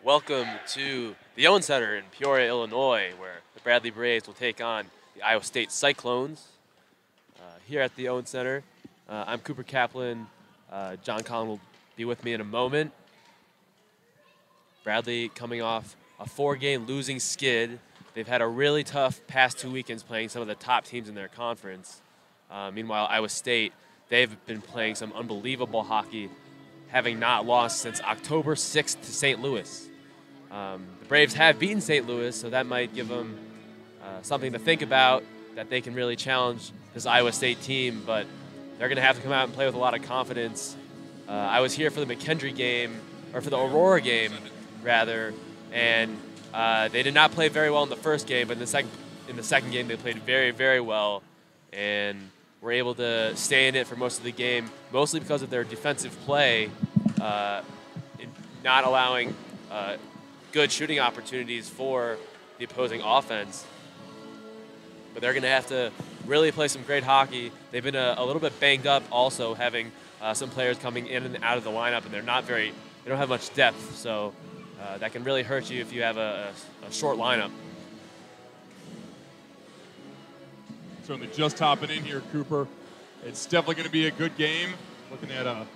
Welcome to the Owen Center in Peoria, Illinois, where the Bradley Braves will take on the Iowa State Cyclones. Here at the Owen Center, I'm Cooper Kaplan. John Collin will be with me in a moment. Bradley coming off a 4-game losing skid. They've had a really tough past 2 weekends playing some of the top teams in their conference. Meanwhile, Iowa State, they've been playing some unbelievable hockey, having not lost since October 6th to St. Louis. The Braves have beaten St. Louis, so that might give them something to think about, that they can really challenge this Iowa State team, but they're going to have to come out and play with a lot of confidence. I was here for the McKendree game, or for the Aurora game, rather, and they did not play very well in the first game, but in the second game they played very, very well, and were able to stay in it for most of the game, mostly because of their defensive play, in not allowing good shooting opportunities for the opposing offense. But they're going to have to really play some great hockey. They've been a little bit banged up also, having some players coming in and out of the lineup, and they don't have much depth, so that can really hurt you if you have a short lineup. Certainly just hopping in here, Cooper. It's definitely going to be a good game. Looking at a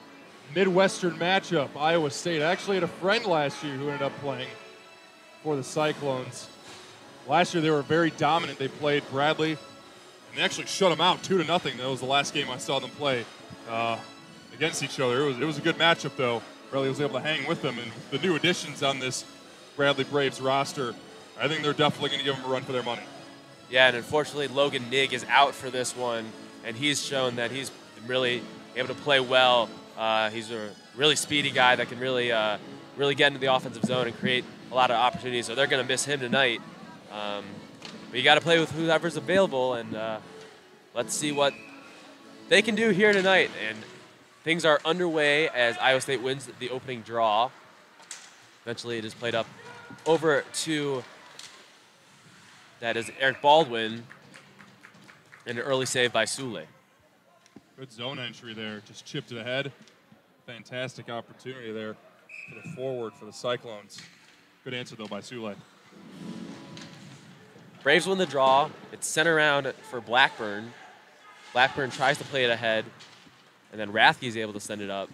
Midwestern matchup, Iowa State. I actually had a friend last year who ended up playing for the Cyclones. Last year they were very dominant. They played Bradley, and they actually shut them out 2-0. That was the last game I saw them play against each other. It was a good matchup, though. Bradley was able to hang with them, and the new additions on this Bradley Braves roster, I think they're definitely going to give them a run for their money. Yeah, and unfortunately Logan Nigg is out for this one, and he's shown that he's really able to play well. He's a really speedy guy that can really get into the offensive zone and create a lot of opportunities, so they're going to miss him tonight. But you got to play with whoever's available, and let's see what they can do here tonight. And things are underway as Iowa State wins the opening draw. Eventually it is played up over to, that is Eric Baldwin, and an early save by Sule. Good zone entry there, just chipped it ahead. Fantastic opportunity there for the forward for the Cyclones. Good answer, though, by Sule. Braves win the draw. It's sent around for Blackburn. Blackburn tries to play it ahead, and then Rathke is able to send it up.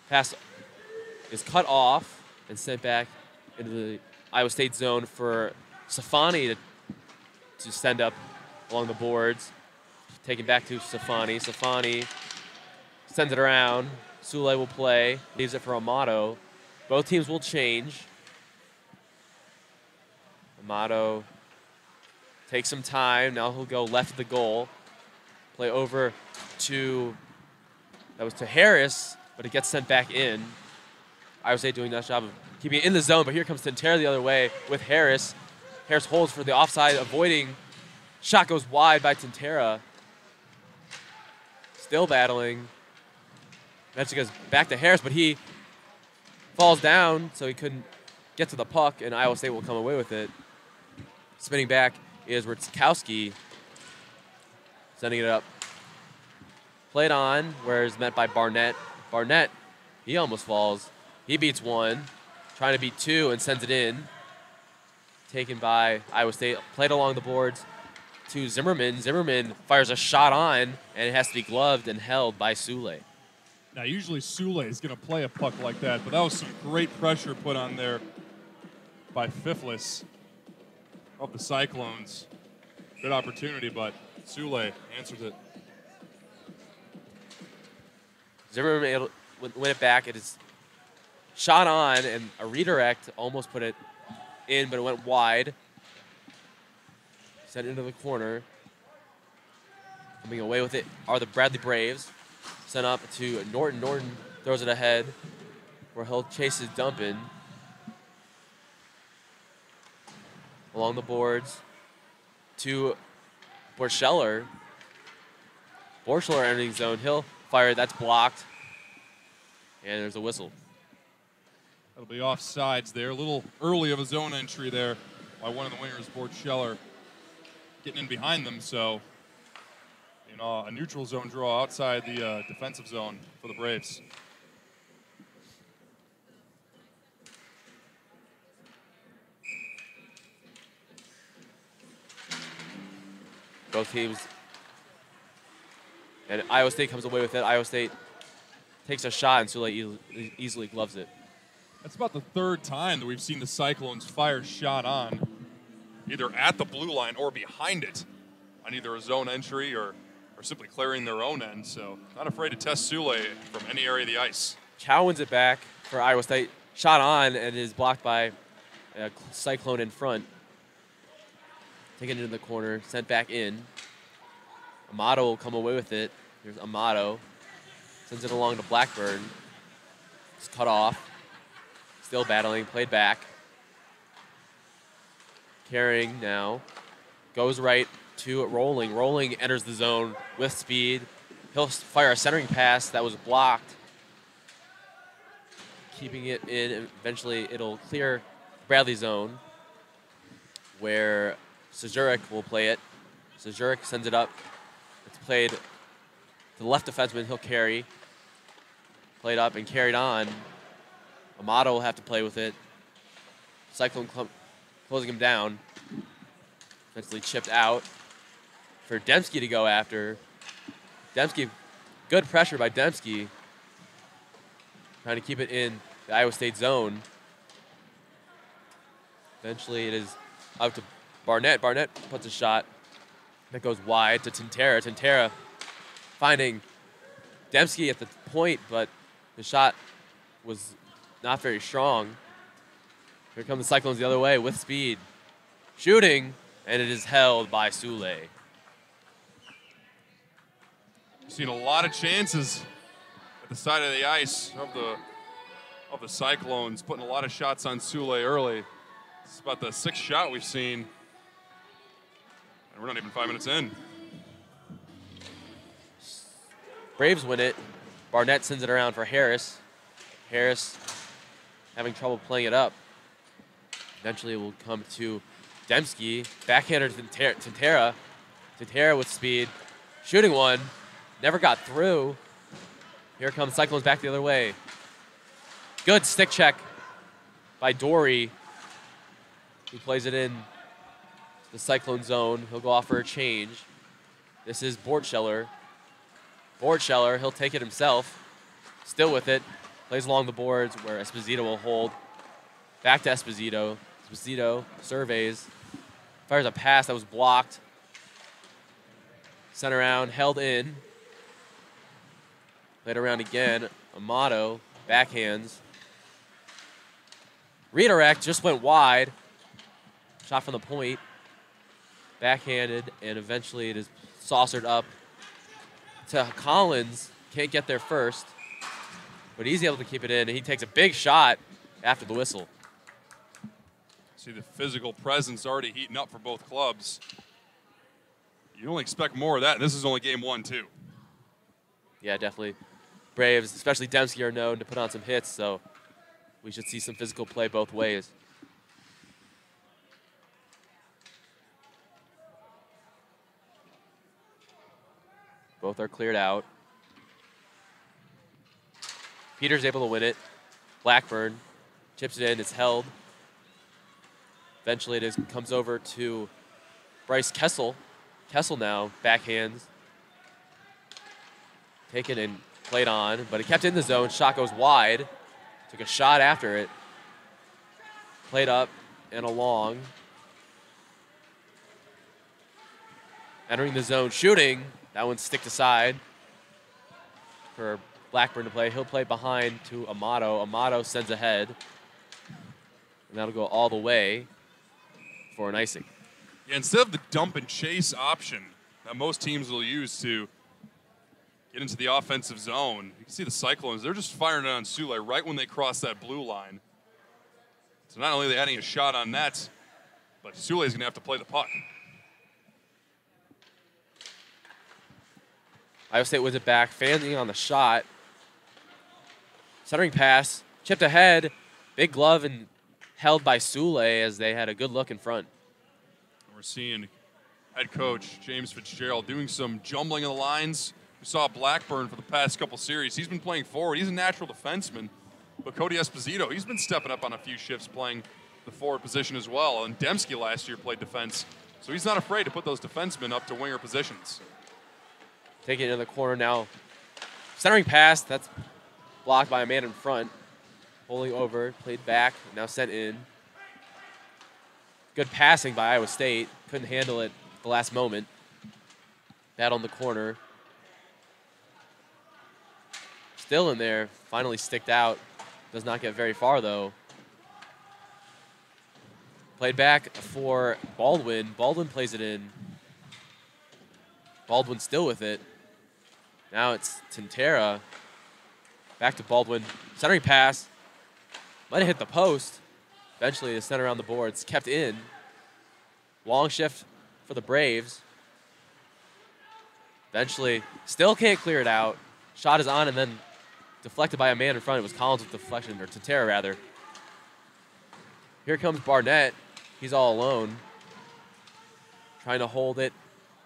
Pass is cut off and sent back into the Iowa State zone for Safani to send up along the boards. Taken back to Safani. Safani sends it around. Sule will play. Leaves it for Amato. Both teams will change. Amato takes some time. Now he'll go left of the goal. Play over to Harris, but it gets sent back in. Iowa State doing a nice job of keeping it in the zone, but here comes Tintera the other way with Harris. Harris holds for the offside, avoiding. Shot goes wide by Tintera. Still battling. Eventually goes back to Harris, but he falls down, so he couldn't get to the puck, and Iowa State will come away with it. Spinning back is Rutkowski, sending it up. Played on, where is met by Barnett. Barnett, he almost falls. He beats one, trying to beat two, and sends it in. Taken by Iowa State. Played along the boards to Zimmerman. Zimmerman fires a shot on, and it has to be gloved and held by Sule. Now, usually Sule is going to play a puck like that, but that was some great pressure put on there by Fiflis of the Cyclones. Good opportunity, but Sule answers it. Zimmerman able to win it back. It is shot on, and a redirect almost put it in, but it went wide. Sent into the corner. Coming away with it are the Bradley Braves. Sent up to Norton. Norton throws it ahead, where he'll chase his dump in. Along the boards to Borscheller. Borscheller entering zone. He'll fire. That's blocked. And there's a whistle. That'll be offsides there. A little early of a zone entry there by one of the wingers, Borscheller, getting in behind them. So, a neutral zone draw outside the defensive zone for the Braves. both teams. And Iowa State comes away with it. Iowa State takes a shot, and Soule easily gloves it. That's about the third time that we've seen the Cyclones fire shot on, either at the blue line or behind it, on either a zone entry or simply clearing their own end. So not afraid to test Soule from any area of the ice. Chow wins it back for Iowa State. Shot on and is blocked by a Cyclone in front. Taken into the corner, sent back in. Amato will come away with it. Here's Amato. Sends it along to Blackburn. It's cut off. Still battling, played back. Carrying now. Goes right to Rolling. Rolling enters the zone with speed. He'll fire a centering pass that was blocked. Keeping it in. Eventually it'll clear Bradley zone where Sejurek will play it. Sejurek sends it up. It's played to the left defenseman. He'll carry. Played up and carried on. Amato will have to play with it. Cyclone closing him down. Eventually chipped out for Demski to go after. Demski, good pressure by Demski. Trying to keep it in the Iowa State zone. Eventually it is out to Barnett. Barnett puts a shot that goes wide to Tintera. Tintera finding Demski at the point, but the shot was not very strong. Here come the Cyclones the other way with speed. Shooting, and it is held by Soule. We've seen a lot of chances at the side of the ice of the Cyclones, putting a lot of shots on Soule early. It's about the sixth shot we've seen, and we're not even 5 minutes in. Braves win it. Barnett sends it around for Harris. Harris having trouble playing it up. Eventually it will come to Demski. Backhander to Tintera. Tintera with speed. Shooting one. Never got through. Here comes Cyclones back the other way. Good stick check by Dory, who plays it in the Cyclone zone. He'll go off for a change. This is Bortscheller. Bortscheller, he'll take it himself. Still with it. Plays along the boards where Esposito will hold. Back to Esposito. Esposito surveys. Fires a pass that was blocked. Sent around, held in. Played around again. Amato, backhands. Redirect just went wide. Shot from the point. Backhanded, and eventually it is saucered up to Collins. Can't get there first, but he's able to keep it in, and he takes a big shot after the whistle. See the physical presence already heating up for both clubs. You only expect more of that. This is only game 1, too. Yeah, definitely. Braves, especially Demski, are known to put on some hits, so we should see some physical play both ways. Both are cleared out. Peter's able to win it. Blackburn chips it in. It's held. Eventually it comes over to Bryce Kessel. Kessel now backhands. Taken and played on, but it kept in the zone. Shot goes wide. Took a shot after it. Played up and along. Entering the zone, shooting. That one's sticked aside for Blackburn to play. He'll play behind to Amato. Amato sends ahead. And that'll go all the way for an icing. Yeah, instead of the dump and chase option that most teams will use to get into the offensive zone, you can see the Cyclones, they're just firing it on Soule right when they cross that blue line. So not only are they adding a shot on net, but Soule's going to have to play the puck. Iowa State wins it back, fanning on the shot. Centering pass, chipped ahead, big glove, and held by Soule as they had a good look in front. We're seeing head coach James Fitzgerald doing some jumbling of the lines. We saw Blackburn for the past couple series. He's been playing forward. He's a natural defenseman. But Cody Esposito, he's been stepping up on a few shifts playing the forward position as well. And Demski last year played defense So he's not afraid to put those defensemen up to winger positions. Taking it in the corner now. Centering pass, that's blocked by a man in front. Pulling over, played back, now sent in. Good passing by Iowa State. Couldn't handle it at the last moment. Battle in the corner. Still in there, finally sticked out. Does not get very far though. Played back for Baldwin. Baldwin plays it in. Baldwin still with it. Now it's Tintera. Back to Baldwin. Centering pass. Might have hit the post. Eventually the center around the boards. Kept in. Long shift for the Braves. Eventually, still can't clear it out. Shot is on and then deflected by a man in front. It was Collins with deflection, or Tintera rather. Here comes Barnett. He's all alone. Trying to hold it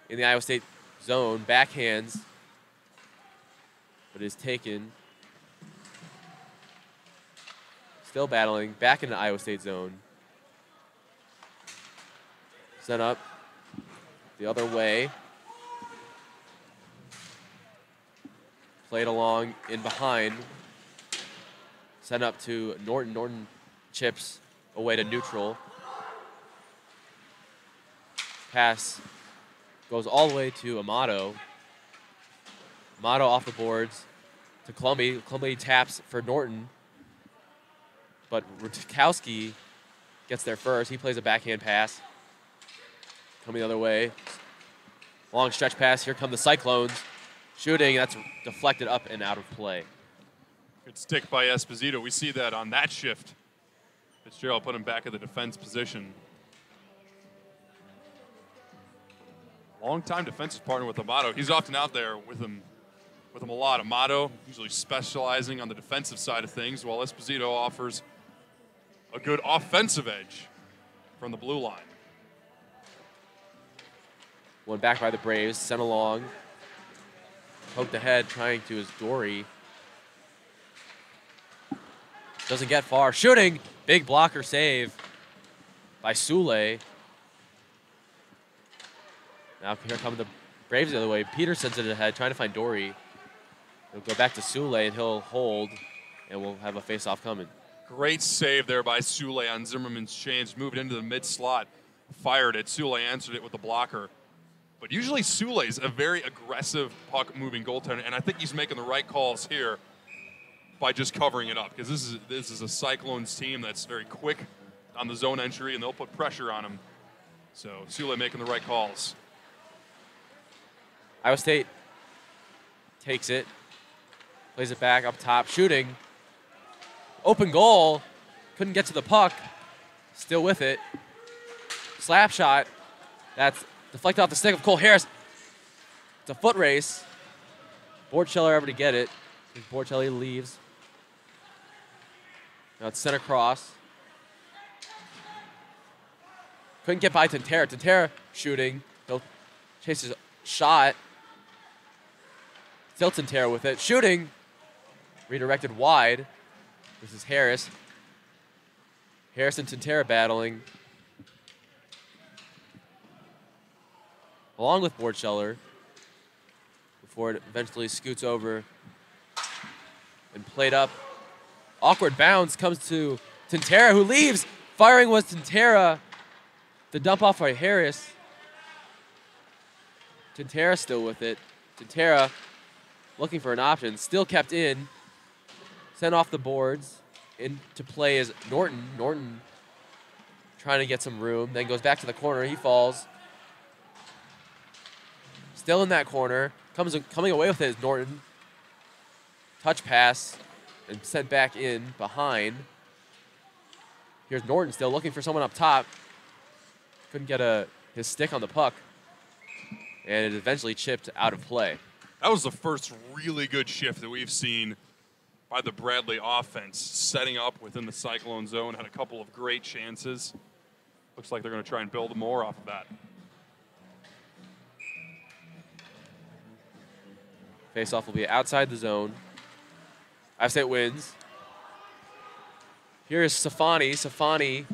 in the Iowa State zone. Backhands. But it is taken. Still battling. Back into Iowa State zone. Sent up the other way. Played along in behind. Sent up to Norton. Norton chips away to neutral. Pass goes all the way to Amato. Amato off the boards to Clumby. Clumby taps for Norton. But Rutkowski gets there first. He plays a backhand pass. Coming the other way. Long stretch pass. Here come the Cyclones. Shooting. That's deflected up and out of play. Good stick by Esposito. We see that on that shift. Fitzgerald put him back in the defense position. Long-time defensive partner with Amato. He's often out there with him a lot. Amato usually specializing on the defensive side of things, while Esposito offers a good offensive edge from the blue line. One back by the Braves, sent along. Poked ahead, trying to his Dory. Doesn't get far. Shooting! Big blocker save by Sule. Now here come the Braves the other way. Peter sends it ahead, trying to find Dory. He'll go back to Sule, and he'll hold, and we'll have a face-off coming. Great save there by Sule on Zimmerman's change. Moved into the mid-slot, fired it. Sule answered it with the blocker. But usually Sule's a very aggressive puck-moving goaltender, and I think he's making the right calls here by just covering it up, because this is a Cyclones team that's very quick on the zone entry, and they'll put pressure on him. So Sule making the right calls. Iowa State takes it, plays it back up top, shooting. Open goal, couldn't get to the puck, still with it. Slap shot, that's deflected off the stick of Cole Harris. It's a foot race. Borchelli able to get it. Borchelli leaves. Now it's center cross. Couldn't get by Tintera. Tintera shooting. He'll chase his shot. Still Tintera with it. Shooting. Redirected wide. This is Harris. Harris and Tintera battling. Along with Borchelli. Before it eventually scoots over and played up. Awkward bounce comes to Tintera, who leaves. Firing was Tintera. The dump off by Harris. Tintera still with it. Tintera looking for an option. Still kept in. Sent off the boards. Into play is Norton. Norton trying to get some room. Then goes back to the corner. He falls. Still in that corner. Coming away with it is Norton. Touch pass and sent back in behind. Here's Norton still looking for someone up top. Couldn't get his stick on the puck. And it eventually chipped out of play. That was the first really good shift that we've seen by the Bradley offense. Setting up within the Cyclone zone. Had a couple of great chances. Looks like they're going to try and build more off of that. Face-off will be outside the zone. Iowa State wins. Here is Safani. Safani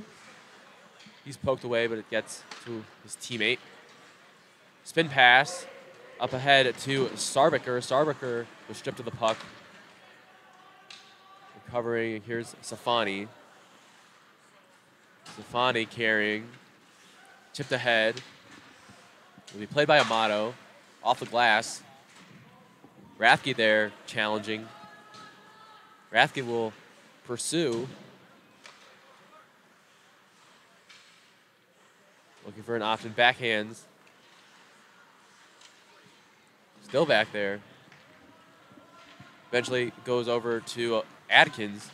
He's poked away, but it gets to his teammate. Spin pass up ahead to Sarbiker. Sarbiker was stripped of the puck. Recovering, here's Safani. Safani carrying. Chipped ahead. Will be played by Amato. Off the glass. Rathke there challenging. Rathke will pursue. Looking for an option. Backhands. Still back there. Eventually goes over to Adkins.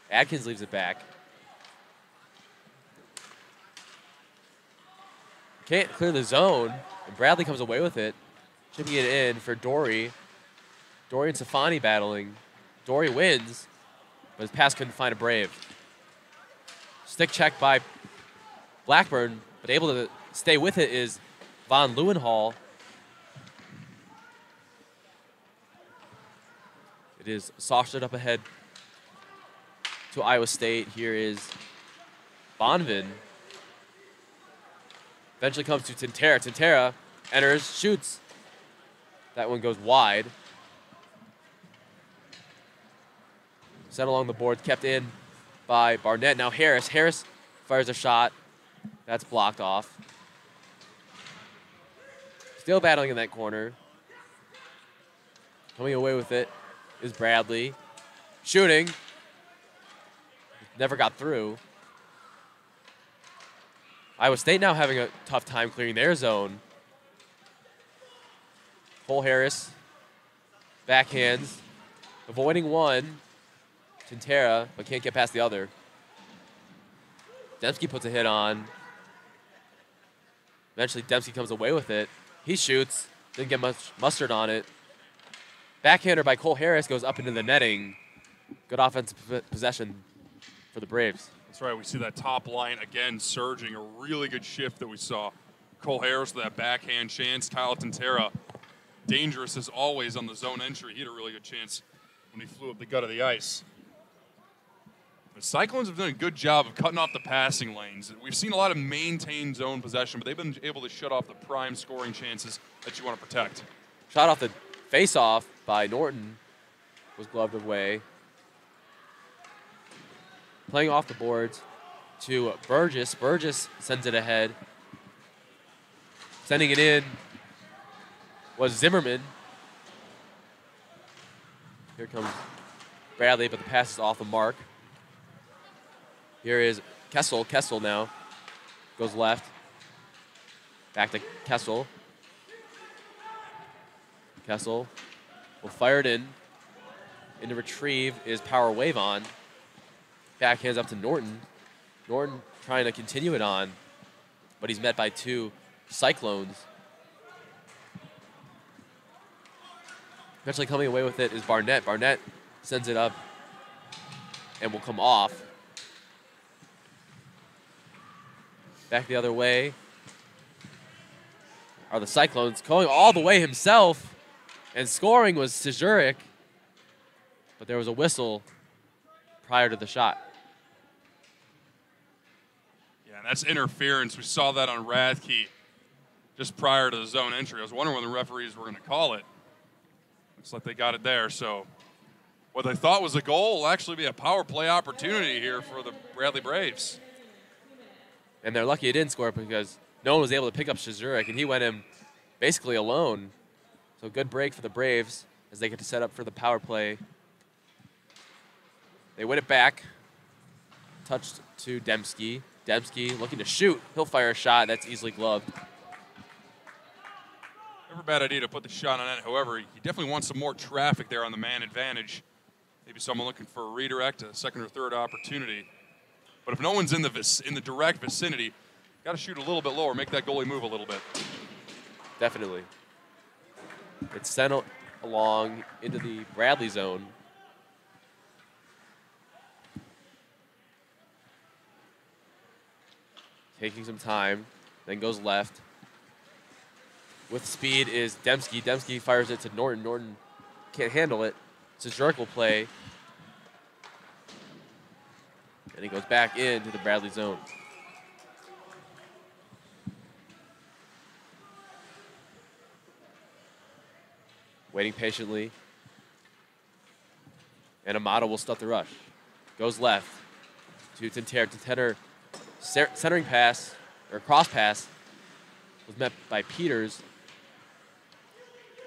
Adkins leaves it back. Can't clear the zone. And Bradley comes away with it. Chipping it in for Dory. Dory and Safani battling. Dory wins, but his pass couldn't find a Brave. Stick check by Blackburn, but able to stay with it is Von Leeuwenhall. It is saucered up ahead to Iowa State. Here is Bonvin. Eventually comes to Tintera. Tintera enters, shoots. That one goes wide. Set along the board, kept in by Barnett. Now Harris. Harris fires a shot. That's blocked off. Still battling in that corner. Coming away with it is Bradley. Shooting. Never got through. Iowa State now having a tough time clearing their zone. Cole Harris. Backhands. Avoiding one. Tintera, but can't get past the other. Dembski puts a hit on. Eventually, Dembski comes away with it. He shoots. Didn't get much mustard on it. Backhander by Cole Harris goes up into the netting. Good offensive possession for the Braves. That's right. We see that top line again surging. A really good shift that we saw. Cole Harris with that backhand chance. Kyle Tintera, dangerous as always on the zone entry. He had a really good chance when he flew up the gut of the ice. The Cyclones have done a good job of cutting off the passing lanes. We've seen a lot of maintained zone possession, but they've been able to shut off the prime scoring chances that you want to protect. Shot off the face-off by Norton was gloved away. Playing off the boards to Burgess. Burgess sends it ahead. Sending it in was Zimmerman. Here comes Bradley, but the pass is off the mark. Here is Kessel. Kessel now goes left. Back to Kessel. Kessel will fire it in. In to retrieve is Power Wave on. Backhands up to Norton. Norton trying to continue it on, but he's met by two Cyclones. Eventually coming away with it is Barnett. Barnett sends it up and will come off. Back the other way are the Cyclones, going all the way himself, and scoring was Sejurik, but there was a whistle prior to the shot. Yeah, and that's interference. We saw that on Rathke just prior to the zone entry. I was wondering when the referees were going to call it. Looks like they got it there. So what they thought was a goal will actually be a power play opportunity here for the Bradley Braves. And they're lucky he didn't score because no one was able to pick up Sejurik, and he went in basically alone. So good break for the Braves as they get to set up for the power play. They win it back. Touched to Dembski. Dembski looking to shoot. He'll fire a shot. That's easily gloved. Never a bad idea to put the shot on it. However, he definitely wants some more traffic there on the man advantage. Maybe someone looking for a redirect, a second or third opportunity. But if no one's in the direct vicinity, got to shoot a little bit lower, make that goalie move a little bit. Definitely. It's sent along into the Bradley zone. Taking some time, then goes left. With speed is Dembski. Dembski fires it to Norton. Norton can't handle it. Sejurik will play. And he goes back into the Bradley zone. waiting patiently. And Amato will start the rush. Goes left to Tintera. Tintera centering pass, or cross pass, was met by Peters.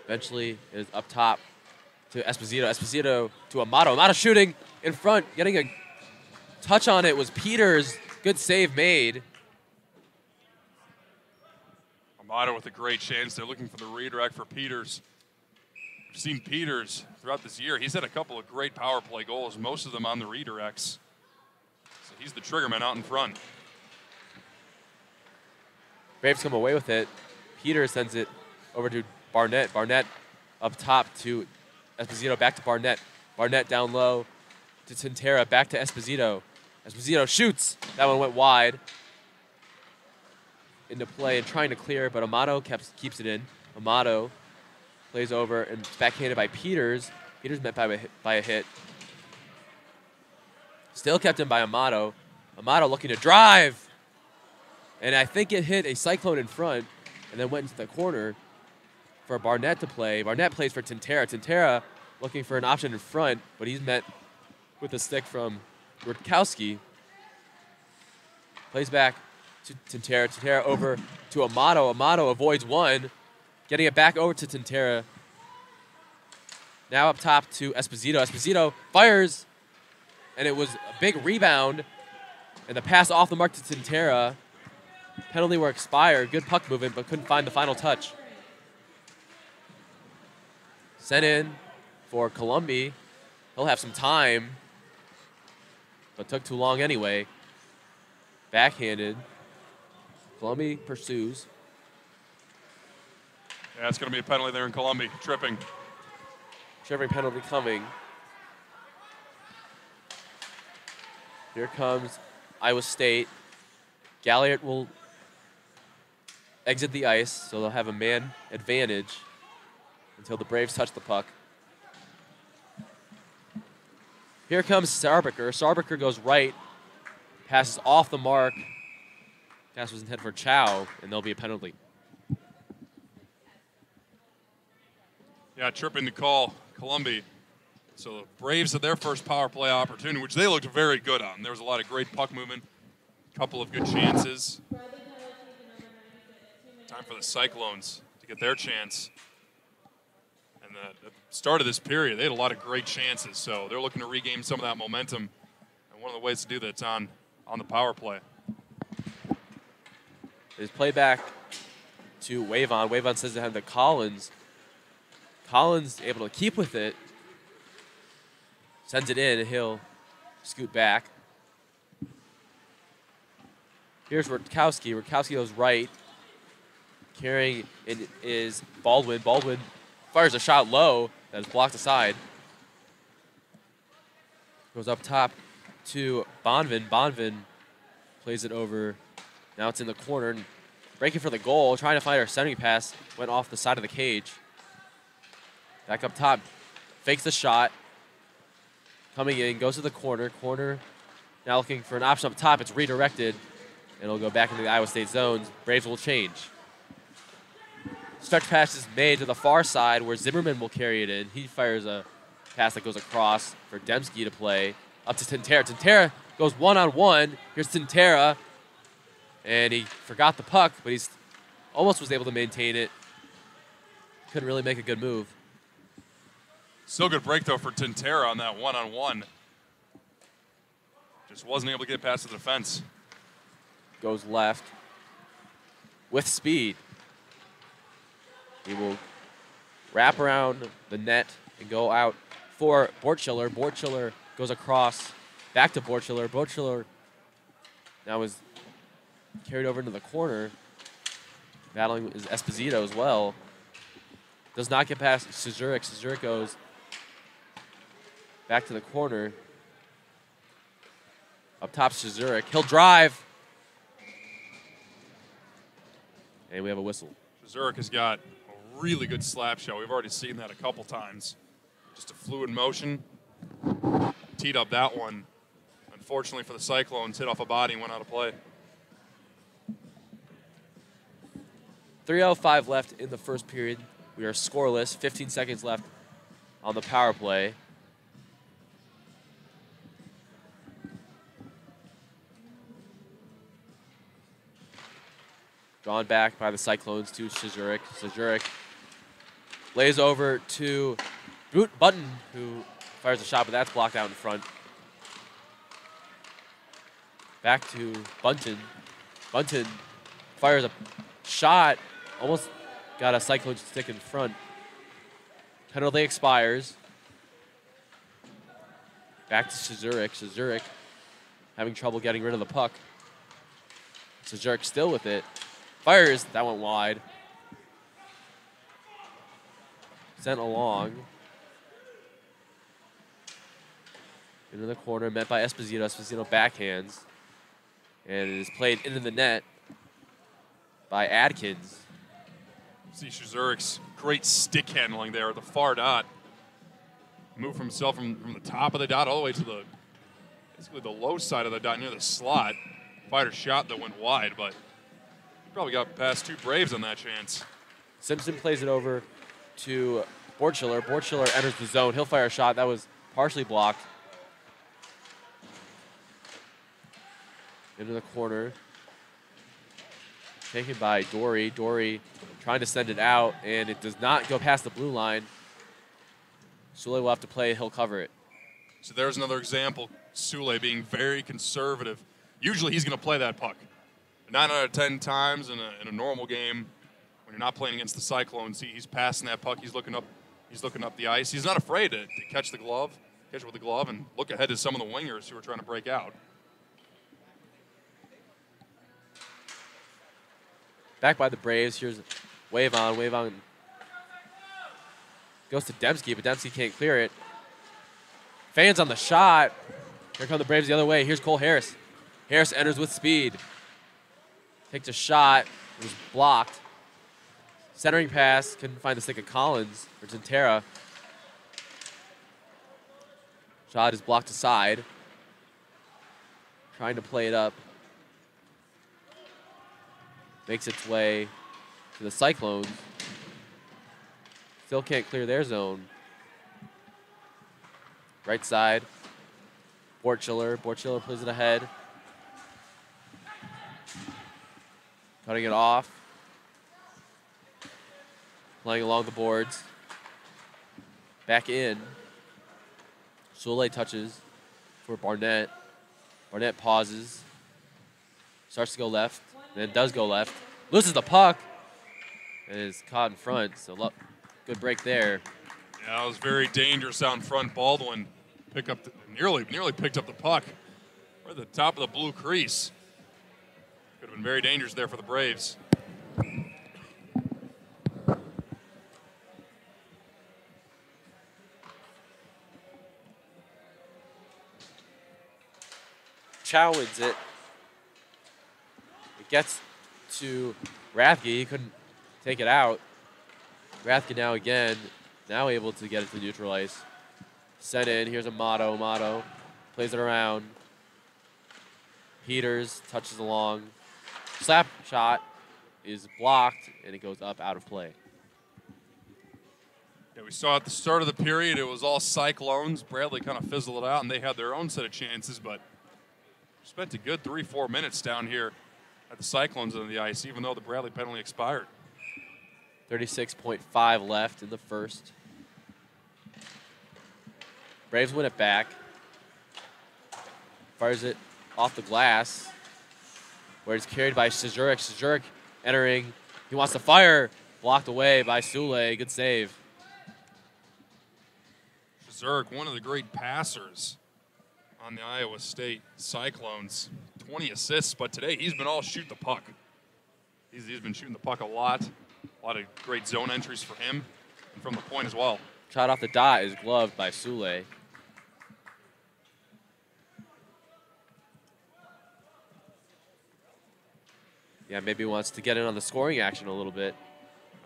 Eventually, it is up top to Esposito. Esposito to Amato. Amato shooting in front, getting a touch on it was Peters. Good save made. Amato with a great chance. They're looking for the redirect for Peters. We've seen Peters throughout this year. He's had a couple of great power play goals, most of them on the redirects. So he's the triggerman out in front. Braves come away with it. Peters sends it over to Barnett. Barnett up top to Esposito, back to Barnett. Barnett down low to Tintera, back to Esposito. Esposito shoots. That one went wide. Into play and trying to clear, but Amato keeps it in. Amato plays over and it's backhanded by Peters. Peters met by a hit. Still kept in by Amato. Amato looking to drive. And I think it hit a Cyclone in front and then went into the corner for Barnett to play. Barnett plays for Tintera. Tintera looking for an option in front, but he's met with a stick from Rutkowski. Plays back to Tintera. Tintera over to Amato. Amato avoids one, getting it back over to Tintera. Now up top to Esposito. Esposito fires, and it was a big rebound, and the pass off the mark to Tintera. Penalty were expired. Good puck movement, but couldn't find the final touch. Sent in for Colombi. He'll have some time, but took too long anyway. Backhanded. Colombi pursues. Yeah, it's going to be a penalty there in Colombi. Tripping. Tripping penalty coming. Here comes Iowa State. Galliard will exit the ice, so they'll have a man advantage until the Braves touch the puck. Here comes Sarbiker. Sarbiker goes right, passes off the mark. Pass was intended for Chow, and there'll be a penalty. Yeah, tripping the call, Colombi. So the Braves had their first power play opportunity, which they looked very good on. There was a lot of great puck movement, a couple of good chances. Time for the Cyclones to get their chance. And at the start of this period, they had a lot of great chances, so they're looking to regain some of that momentum. And one of the ways to do that's on the power play. His play back to Wavon. Wavon says to him to Collins. Collins able to keep with it. Sends it in, and he'll scoot back. Here's Rutkowski. Rutkowski goes right. Carrying it is Baldwin. Baldwin fires a shot low that is blocked aside. Goes up top to Bonvin. Bonvin plays it over. Now it's in the corner. Breaking for the goal, trying to find our centering pass. Went off the side of the cage. Back up top. Fakes the shot. Coming in, goes to the corner. Corner now looking for an option up top. It's redirected. And it'll go back into the Iowa State zones. Braves will change. Stretch pass is made to the far side where Zimmerman will carry it in. He fires a pass that goes across for Demski to play. Up to Tintera. Tintera goes one-on-one. Here's Tintera. And he forgot the puck, but he's almost was able to maintain it. Couldn't really make a good move. Still good break, though, for Tintera on that one-on-one. Just wasn't able to get past the defense. Goes left with speed. He will wrap around the net and go out for Bortschiller. Bortschiller goes across, back to Bortschiller. Bortschiller now is carried over into the corner. Battling is Esposito as well. Does not get past Suzurik. Suzurik goes back to the corner. Up top, Suzurik. He'll drive. And we have a whistle. Suzurik has got a really good slap shot. We've already seen that a couple times. Just a fluid motion. Teed up that one. Unfortunately for the Cyclones, hit off a body and went out of play. 3:05 left in the first period. We are scoreless. 15 seconds left on the power play. Drawn back by the Cyclones to Szurek. Szurek lays over to Button, who fires a shot, but that's blocked out in front. Back to Bunton. Bunton fires a shot, almost got a Cyclone stick in front. Penalty expires. Back to Szurek. Szurek having trouble getting rid of the puck. Szurek still with it. Fires, that went wide. Sent along. Into the corner, met by Esposito. Esposito backhands. And it is played into the net by Adkins. See Szurek's great stick handling there at the far dot. Moved from himself from the top of the dot all the way to basically the low side of the dot near the slot. Fired a shot that went wide, but probably got past 2 Braves on that chance. Simpson plays it over to Borchiller. Borchiller enters the zone. He'll fire a shot. That was partially blocked. Into the corner. Taken by Dory. Dory trying to send it out, and it does not go past the blue line. Sule will have to play. He'll cover it. So there's another example. Sule being very conservative. Usually he's going to play that puck. 9 out of 10 times in a normal game, when you're not playing against the Cyclones, he's passing that puck. He's looking up the ice. He's not afraid to catch the glove, catch it with the glove, and look ahead to some of the wingers who are trying to break out. Back by the Braves. Here's Wavon. Wavon goes to Dembski, but Dembski can't clear it. Fans on the shot. Here come the Braves the other way. Here's Cole Harris. Harris enters with speed. Takes a shot. It was blocked. Centering pass. Couldn't find the stick of Collins or Tintera. Shot is blocked aside. Trying to play it up. Makes its way to the Cyclones. Still can't clear their zone. Right side. Borchiller. Borchiller plays it ahead. Cutting it off. Playing along the boards. Back in. Sule touches for Barnett. Barnett pauses. Starts to go left. Then does go left. Loses the puck. And is caught in front. So good break there. Yeah, it was very dangerous out in front. Baldwin nearly picked up the puck. We're at the top of the blue crease. Could have been very dangerous there for the Braves. Chow wins it. It gets to Rathke. He couldn't take it out. Rathke now again, now able to get it to neutral ice. Sent in. Here's a Motto. Motto plays it around. Peters touches along. Slap shot is blocked, and it goes up out of play. Yeah, we saw at the start of the period, it was all Cyclones. Bradley kind of fizzled it out, and they had their own set of chances, but spent a good 3-4 minutes down here at the Cyclones on the ice, even though the Bradley penalty expired. 36.5 left in the first. Braves win it back. Fires it off the glass, where it's carried by Szurek. Szurek entering. He wants to fire. Blocked away by Sule. Good save. Szurek, one of the great passers on the Iowa State Cyclones. 20 assists, but today he's been all shoot the puck. He's been shooting the puck a lot. A lot of great zone entries for him, and from the point as well. Shot off the dot is gloved by Sule. Yeah, maybe wants to get in on the scoring action a little bit.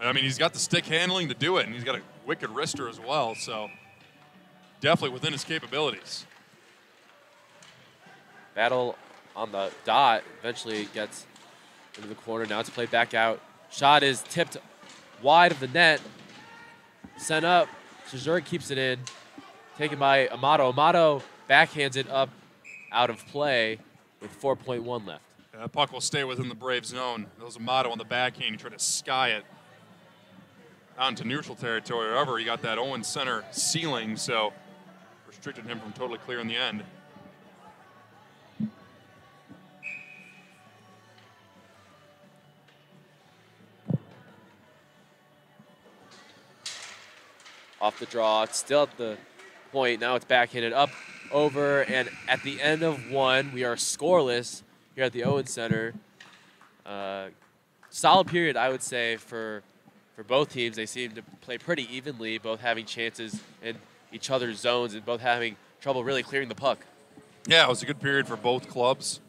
I mean, he's got the stick handling to do it, and he's got a wicked wrister as well, so definitely within his capabilities. Battle on the dot. Eventually gets into the corner. Now it's played back out. Shot is tipped wide of the net. Sent up. Shizuri keeps it in. Taken by Amato. Amato backhands it up out of play with 4.1 left. And that puck will stay within the Brave zone. That was Amato on the backhand. He tried to sky it out into neutral territory. However, he got that Owen center ceiling, so restricted him from totally clear in the end. Off the draw. It's still at the point. Now it's backhanded up, over, and at the end of one, we are scoreless here at the Owen Center. Solid period, I would say, for both teams. They seem to play pretty evenly, both having chances in each other's zones and both having trouble really clearing the puck. Yeah, it was a good period for both clubs.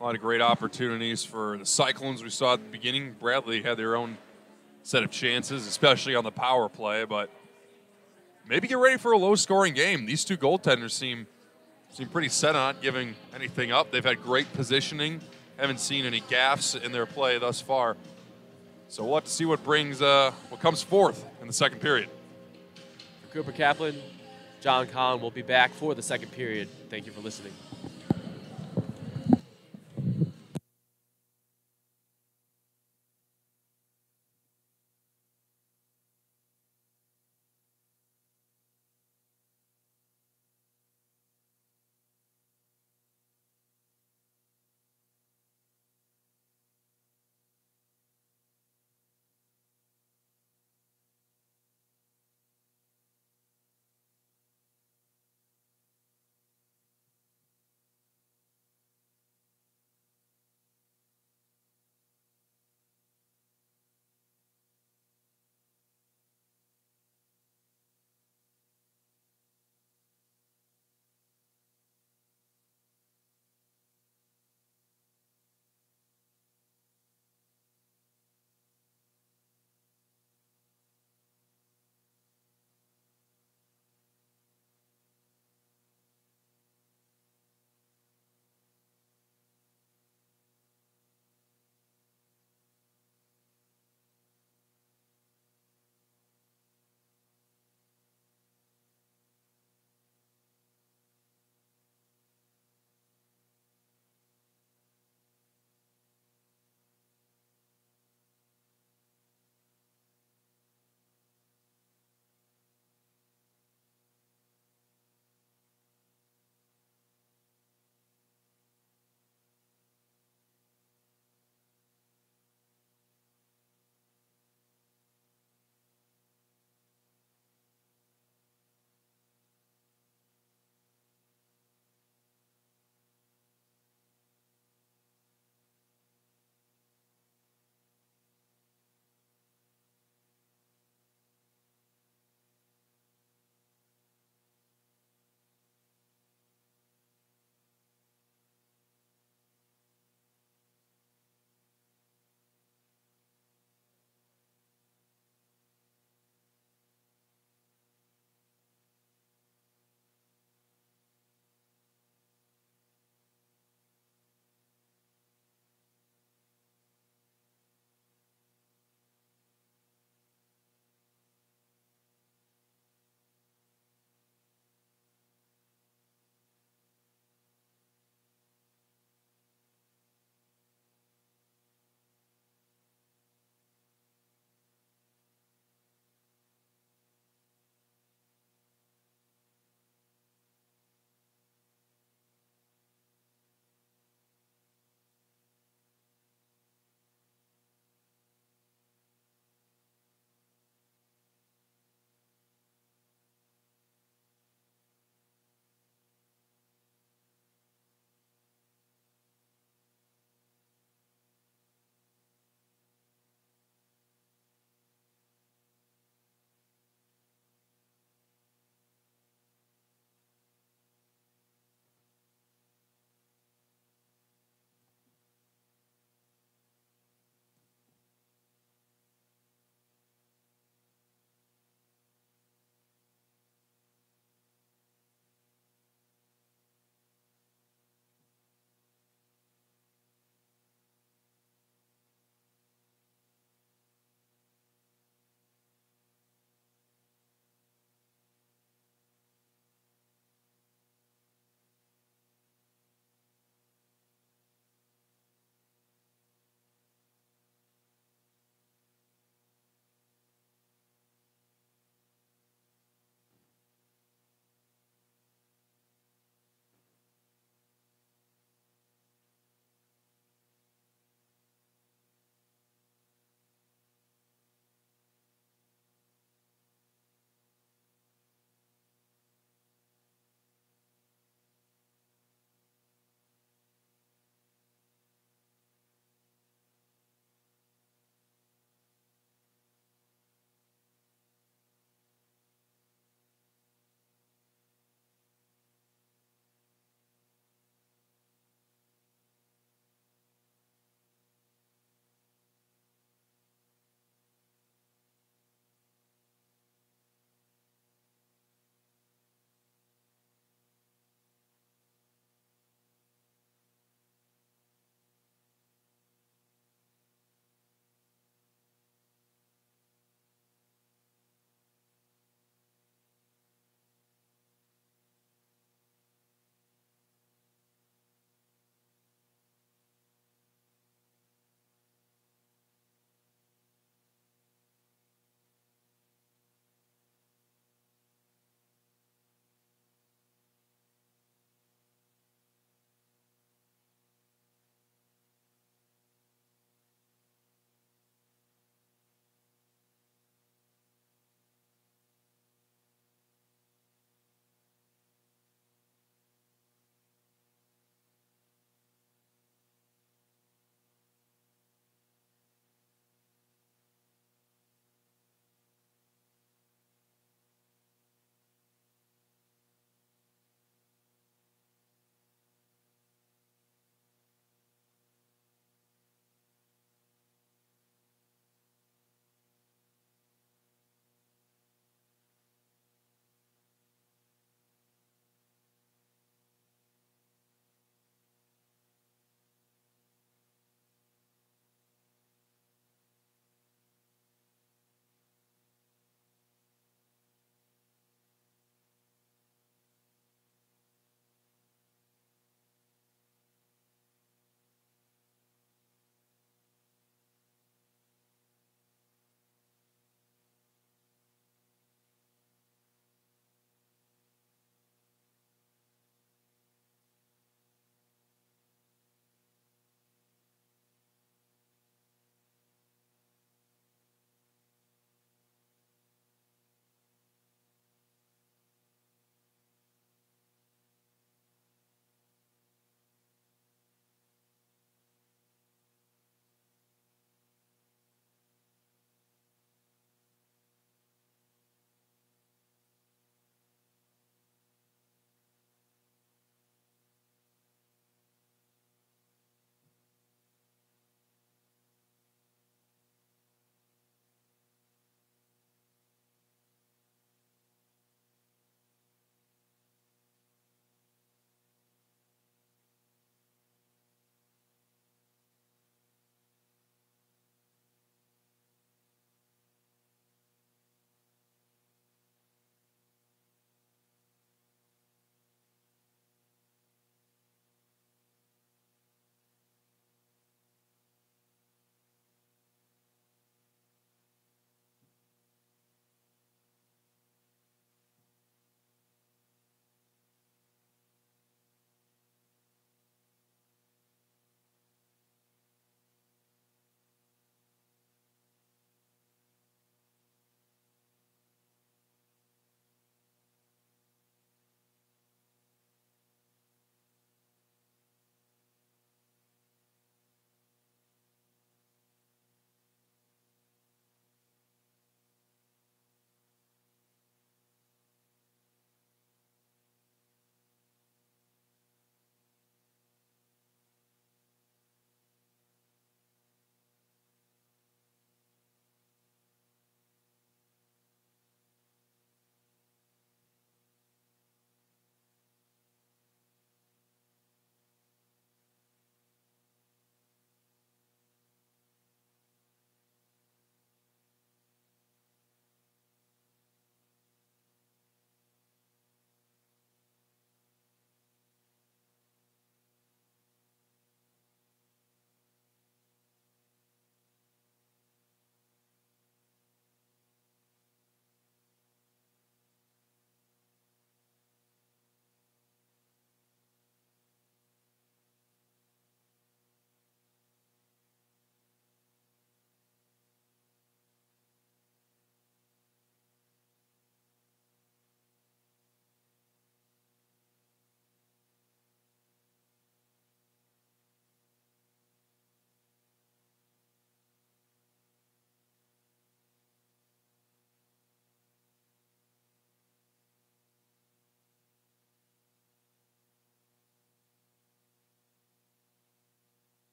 A lot of great opportunities for the Cyclones we saw at the beginning. Bradley had their own set of chances, especially on the power play, but maybe get ready for a low-scoring game. These two goaltenders seem pretty set on not giving anything up. They've had great positioning. Haven't seen any gaffes in their play thus far. So we'll have to see what comes forth in the second period. For Cooper Kaplan, John Conn will be back for the second period. Thank you for listening.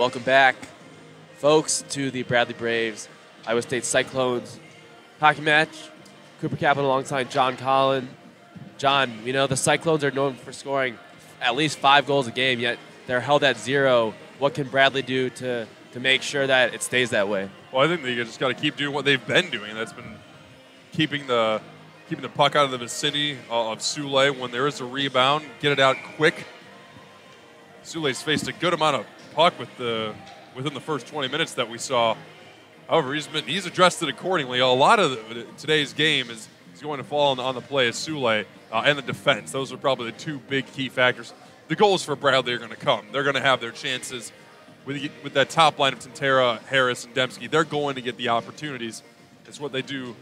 Welcome back, folks, to the Bradley Braves Iowa State Cyclones hockey match. Cooper Kaplan alongside John Collin. John, you know, the Cyclones are known for scoring at least 5 goals a game, yet they're held at 0. What can Bradley do to make sure that it stays that way? Well, I think they just got to keep doing what they've been doing. That's been keeping the puck out of the vicinity of Soulé. When there is a rebound, get it out quick. Soulé's faced a good amount of puck within the first 20 minutes that we saw. However, he's addressed it accordingly. A lot of today's game is going to fall on the play of Soulé and the defense. Those are probably the 2 big key factors. The goals for Bradley are going to come. They're going to have their chances with that top line of Tantera, Harris, and Dembski. They're going to get the opportunities. It's what they do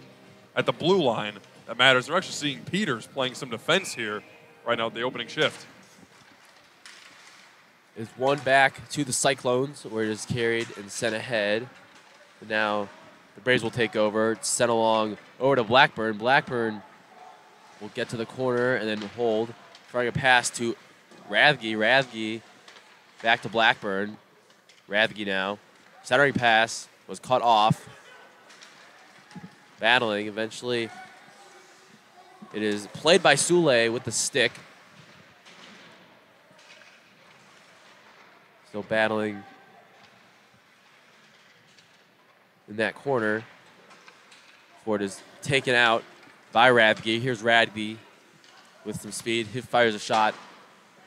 at the blue line that matters. They're actually seeing Peters playing some defense here right now at the opening shift. It's one back to the Cyclones, where it is carried and sent ahead. But now the Braves will take over. It's sent along over to Blackburn. Blackburn will get to the corner and then hold. Throwing a pass to Rathge. Rathge back to Blackburn. Rathge now. Centering pass was cut off. Battling. Eventually, it is played by Soulé with the stick. Still battling in that corner before it is taken out by Rathge. Here's Rathge with some speed. He fires a shot.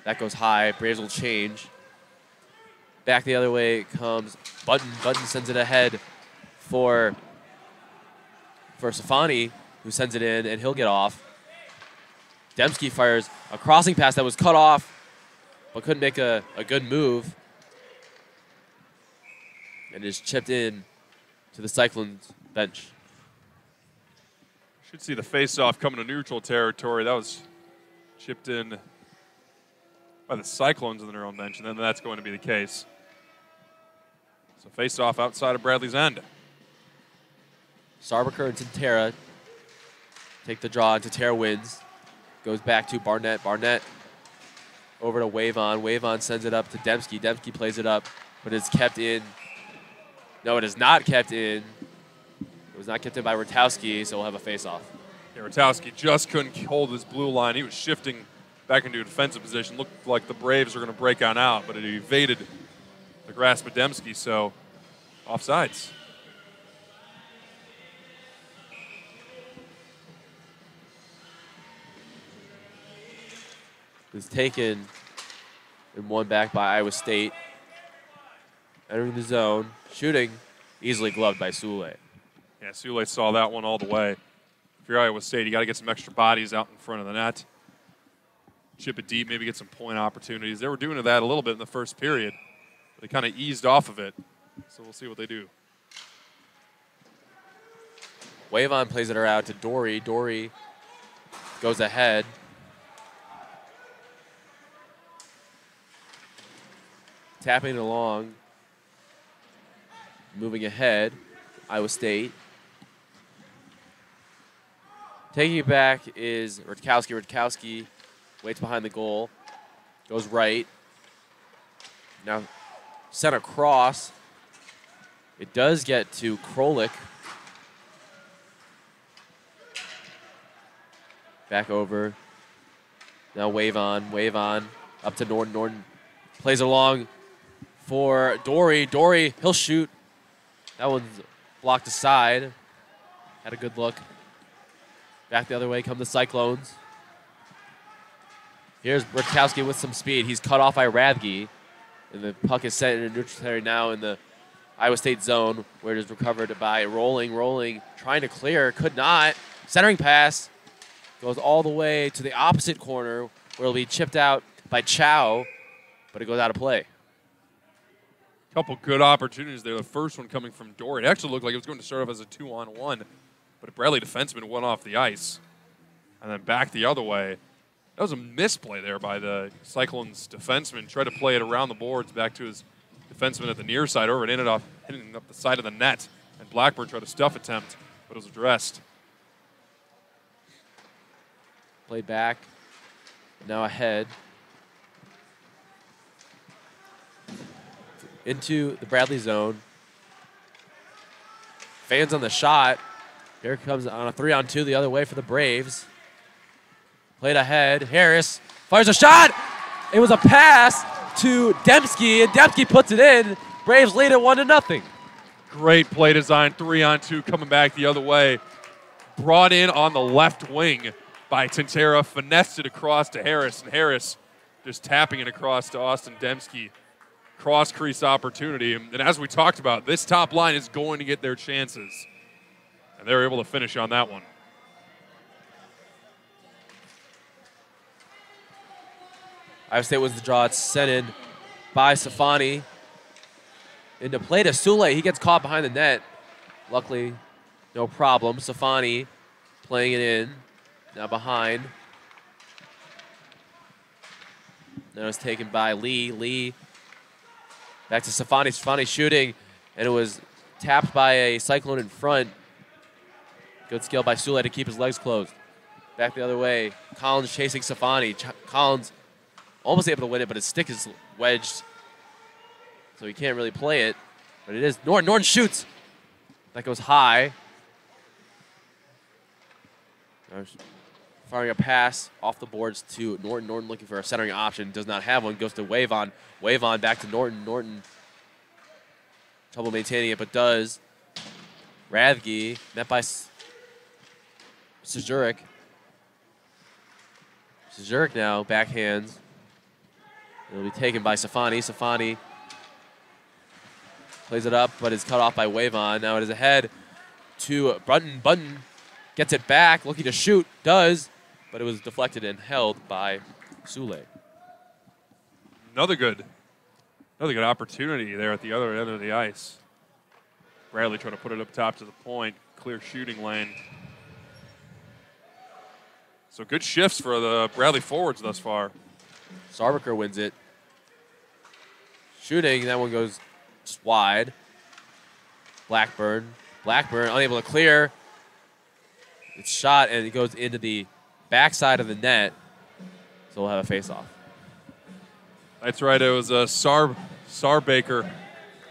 That goes high. Braves will change. Back the other way comes Button. Button sends it ahead for Safani, who sends it in, and he'll get off. Dembski fires a crossing pass that was cut off, but couldn't make a good move. And is chipped in to the Cyclones bench. Should see the face-off coming to neutral territory. That was chipped in by the Cyclones on their own bench, and then that's going to be the case. So face-off outside of Bradley's end. Sarbaker and Tantera take the draw, and Tantera wins. Goes back to Barnett. Barnett over to Wavon. Wavon sends it up to Dembski. Dembski plays it up, but it's kept in. No, it is not kept in. It was not kept in by Rutowski, so we'll have a face-off. Yeah, Rutowski just couldn't hold his blue line. He was shifting back into a defensive position. Looked like the Braves were going to break on out, but it evaded the grasp of Dembski, so offsides. It's taken and won back by Iowa State. Entering the zone, shooting, easily gloved by Soulé. Yeah, Soulé saw that one all the way. If you're Iowa State, you got to get some extra bodies out in front of the net. Chip it deep, maybe get some point opportunities. They were doing that a little bit in the first period. But they kind of eased off of it. So we'll see what they do. Wavon plays it out to Dory. Dory goes ahead. Tapping it along. Moving ahead, Iowa State. Taking it back is Rutkowski. Rutkowski waits behind the goal. Goes right. Now sent across. It does get to Krolik. Back over. Now Wavon. Wavon up to Norton. Norton plays along for Dory. Dory, he'll shoot. That one's blocked aside. Had a good look. Back the other way come the Cyclones. Here's Rutkowski with some speed. He's cut off by Rathge. And the puck is set in a neutral territory now in the Iowa State zone, where it is recovered by Rolling, trying to clear, could not. Centering pass goes all the way to the opposite corner, where it'll be chipped out by Chow, but it goes out of play. Couple good opportunities there. The first one coming from Dory. It actually looked like it was going to start off as a 2-on-1, but a Bradley defenseman went off the ice and then back the other way. That was a misplay there by the Cyclones defenseman. Tried to play it around the boards back to his defenseman at the near side over and ended up hitting up the side of the net. And Blackburn tried a stuff attempt, but it was addressed. Played back. Now ahead. into the Bradley zone. Fans on the shot. Here comes on a 3-on-2 the other way for the Braves. Played ahead. Harris fires a shot. It was a pass to Dembski, and Dembski puts it in. Braves lead it 1-0. Great play design, 3-on-2 coming back the other way. Brought in on the left wing by Tintera, finessed it across to Harris, and Harris just tapping it across to Austin Dembski. Cross-crease opportunity, and as we talked about, this top line is going to get their chances. And they were able to finish on that one. Iowa State wins the draw. It's sent in by Safani. Into play to Sule. He gets caught behind the net. Luckily, no problem. Safani playing it in. Now behind. Now it's taken by Lee. Lee back to Safani. Safani shooting, and it was tapped by a Cyclone in front. Good skill by Sule to keep his legs closed. Back the other way. Collins chasing Safani. Collins almost able to win it, but his stick is wedged, so he can't really play it. But it is Norton. Norton shoots. That goes high. Firing a pass off the boards to Norton. Norton looking for a centering option. Does not have one. Goes to Wavon. Wavon back to Norton. Norton trouble maintaining it, but does. Radke met by Sejurik. Sejurik now backhands. It'll be taken by Safani. Safani plays it up, but is cut off by Wavon. Now it is ahead to Button. Button gets it back, looking to shoot. Does, but it was deflected and held by Sule. Another good opportunity there at the other end of the ice. Bradley trying to put it up top to the point. Clear shooting lane. So good shifts for the Bradley forwards thus far. Sarbiker wins it. Shooting, that one goes just wide. Blackburn unable to clear. It's shot, and it goes into the backside of the net. So we'll have a face-off. That's right. It was Sarbaker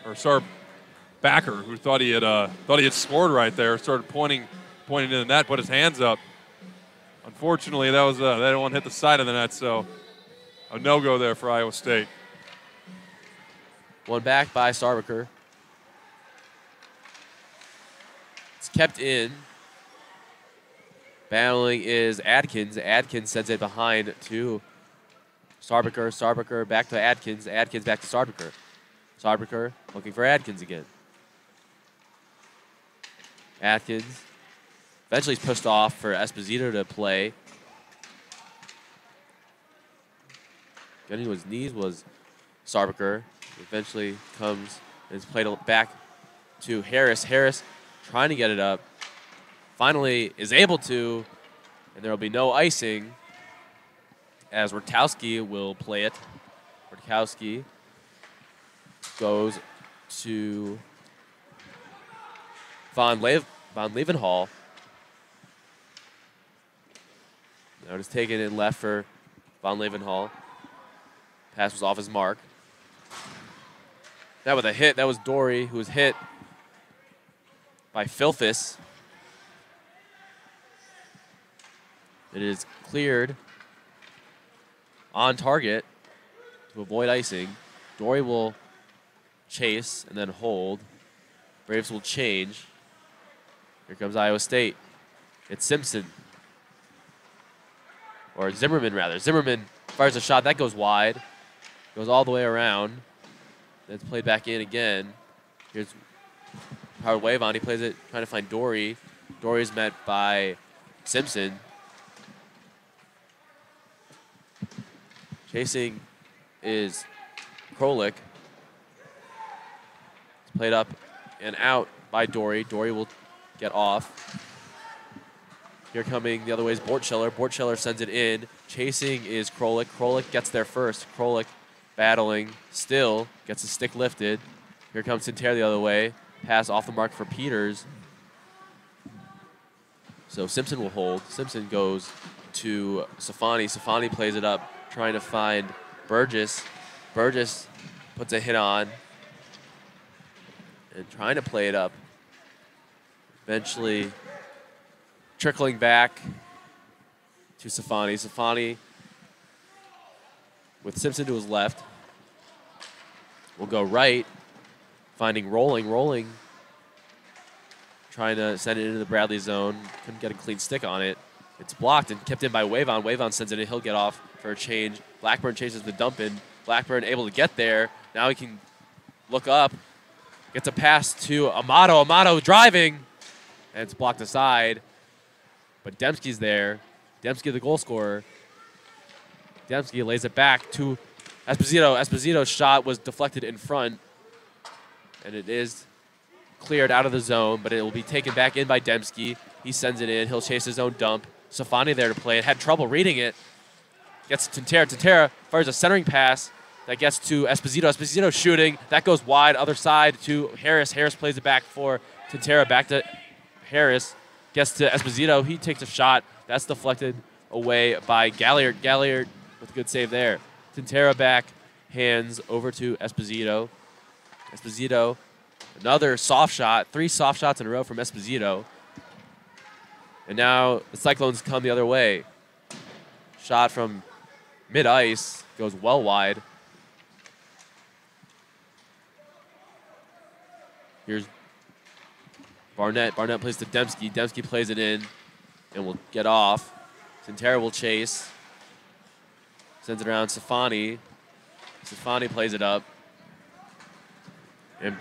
who thought he had scored right there. Started pointing to the net, put his hands up. Unfortunately, that one hit the side of the net, so a no-go there for Iowa State. One back by Sarbiker. It's kept in. Battling is Adkins. Adkins sends it behind to Sarbiker. Sarbiker back to Adkins. Adkins back to Sarbiker. Sarbiker looking for Adkins again. Adkins eventually is pushed off for Esposito to play. Getting to his knees was Sarbiker. Eventually comes and is played back to Harris. Harris trying to get it up. Finally is able to, and there will be no icing as Rutkowski will play it. Rutkowski goes to Von Leeuwenhall. Now it is taken in left for Von Leeuwenhall. Pass was off his mark. That with a hit, that was Dory, who was hit by Filfus. It is cleared on target to avoid icing. Dory will chase and then hold. Braves will change. Here comes Iowa State. It's Simpson. Or Zimmerman, rather. Zimmerman fires a shot. That goes wide. Goes all the way around. Then it's played back in again. Here's Howard Wavon. He plays it trying to find Dory. Dory's met by Simpson. Chasing is Krolik. It's played up and out by Dory. Dory will get off. Here coming the other way is Bortscheller. Bortscheller sends it in. Chasing is Krolik. Krolik gets there first. Krolik battling still. Gets the stick lifted. Here comes Tintera the other way. Pass off the mark for Peters. So Simpson will hold. Simpson goes to Safani. Safani plays it up, trying to find Burgess. Burgess puts a hit on. and trying to play it up. Eventually trickling back to Safani. Safani with Simpson to his left. Will go right, finding Rolling. Trying to send it into the Bradley zone. Couldn't get a clean stick on it. It's blocked and kept in by Wavon. Wavon sends it in. He'll get off for a change. Blackburn chases the dump in. Blackburn able to get there. Now he can look up. Gets a pass to Amato. Amato driving. And it's blocked aside. But Dembski's there. Dembski, the goal scorer. Dembski lays it back to Esposito. Esposito's shot was deflected in front. And it is cleared out of the zone, but it will be taken back in by Dembski. He sends it in. He'll chase his own dump. Safani there to play it. Had trouble reading it. Gets to Tintera. Tintera fires a centering pass that gets to Esposito. Esposito shooting. That goes wide. Other side to Harris. Harris plays it back for Tintera. Back to Harris. Gets to Esposito. He takes a shot. That's deflected away by Galliard. Galliard with a good save there. Tintera back. Hands over to Esposito. Esposito, another soft shot. 3 soft shots in a row from Esposito. And now the Cyclones come the other way. Shot from mid-ice. Goes well wide. Here's Barnett. Barnett plays to Dembski. Dembski plays it in and will get off. Tintera will chase. Sends it around Safani. Safani plays it up. And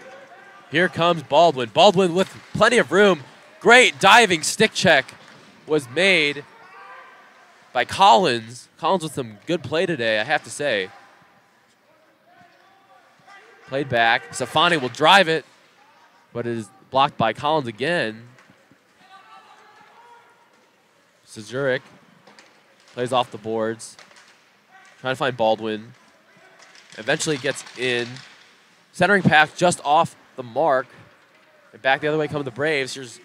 here comes Baldwin. Baldwin with plenty of room. Great diving stick check was made by Collins. Collins with some good play today, I have to say. Played back. Safani will drive it, but it is blocked by Collins again. Sazurek plays off the boards. Trying to find Baldwin. Eventually gets in. Centering pass just off the mark. And back the other way come the Braves. Here's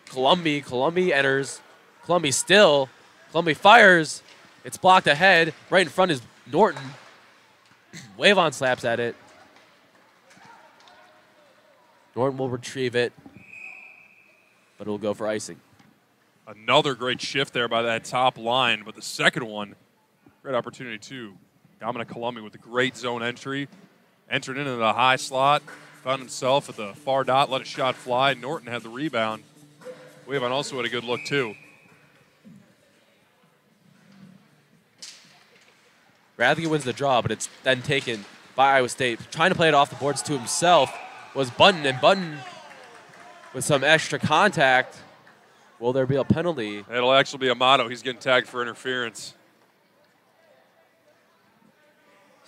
Columby. Columby enters. Columby still. Columby fires. It's blocked ahead. Right in front is Norton. Wavon slaps at it. Norton will retrieve it, but it'll go for icing. Another great shift there by that top line, but the second one, great opportunity too. Dominic Columby with a great zone entry. Entered into the high slot, found himself at the far dot, let a shot fly. Norton had the rebound. Wavon also had a good look too. Bradley wins the draw, but it's then taken by Iowa State. Trying to play it off the boards to himself was Button, and Button with some extra contact. Will there be a penalty? It'll actually be Amato. He's getting tagged for interference.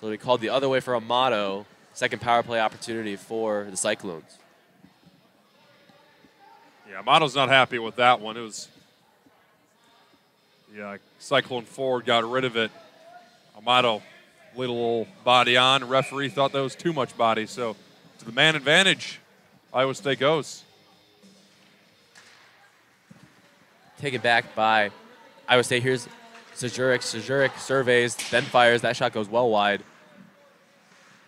So we called the other way for Amato. Second power play opportunity for the Cyclones. Yeah, Amato's not happy with that one. It was, yeah, Cyclone forward got rid of it. Amato, little body on. Referee thought that was too much body, so to the man advantage, Iowa State goes. Taken back by Iowa State. Here's Sazurek. Sazurek surveys, then fires. That shot goes well wide.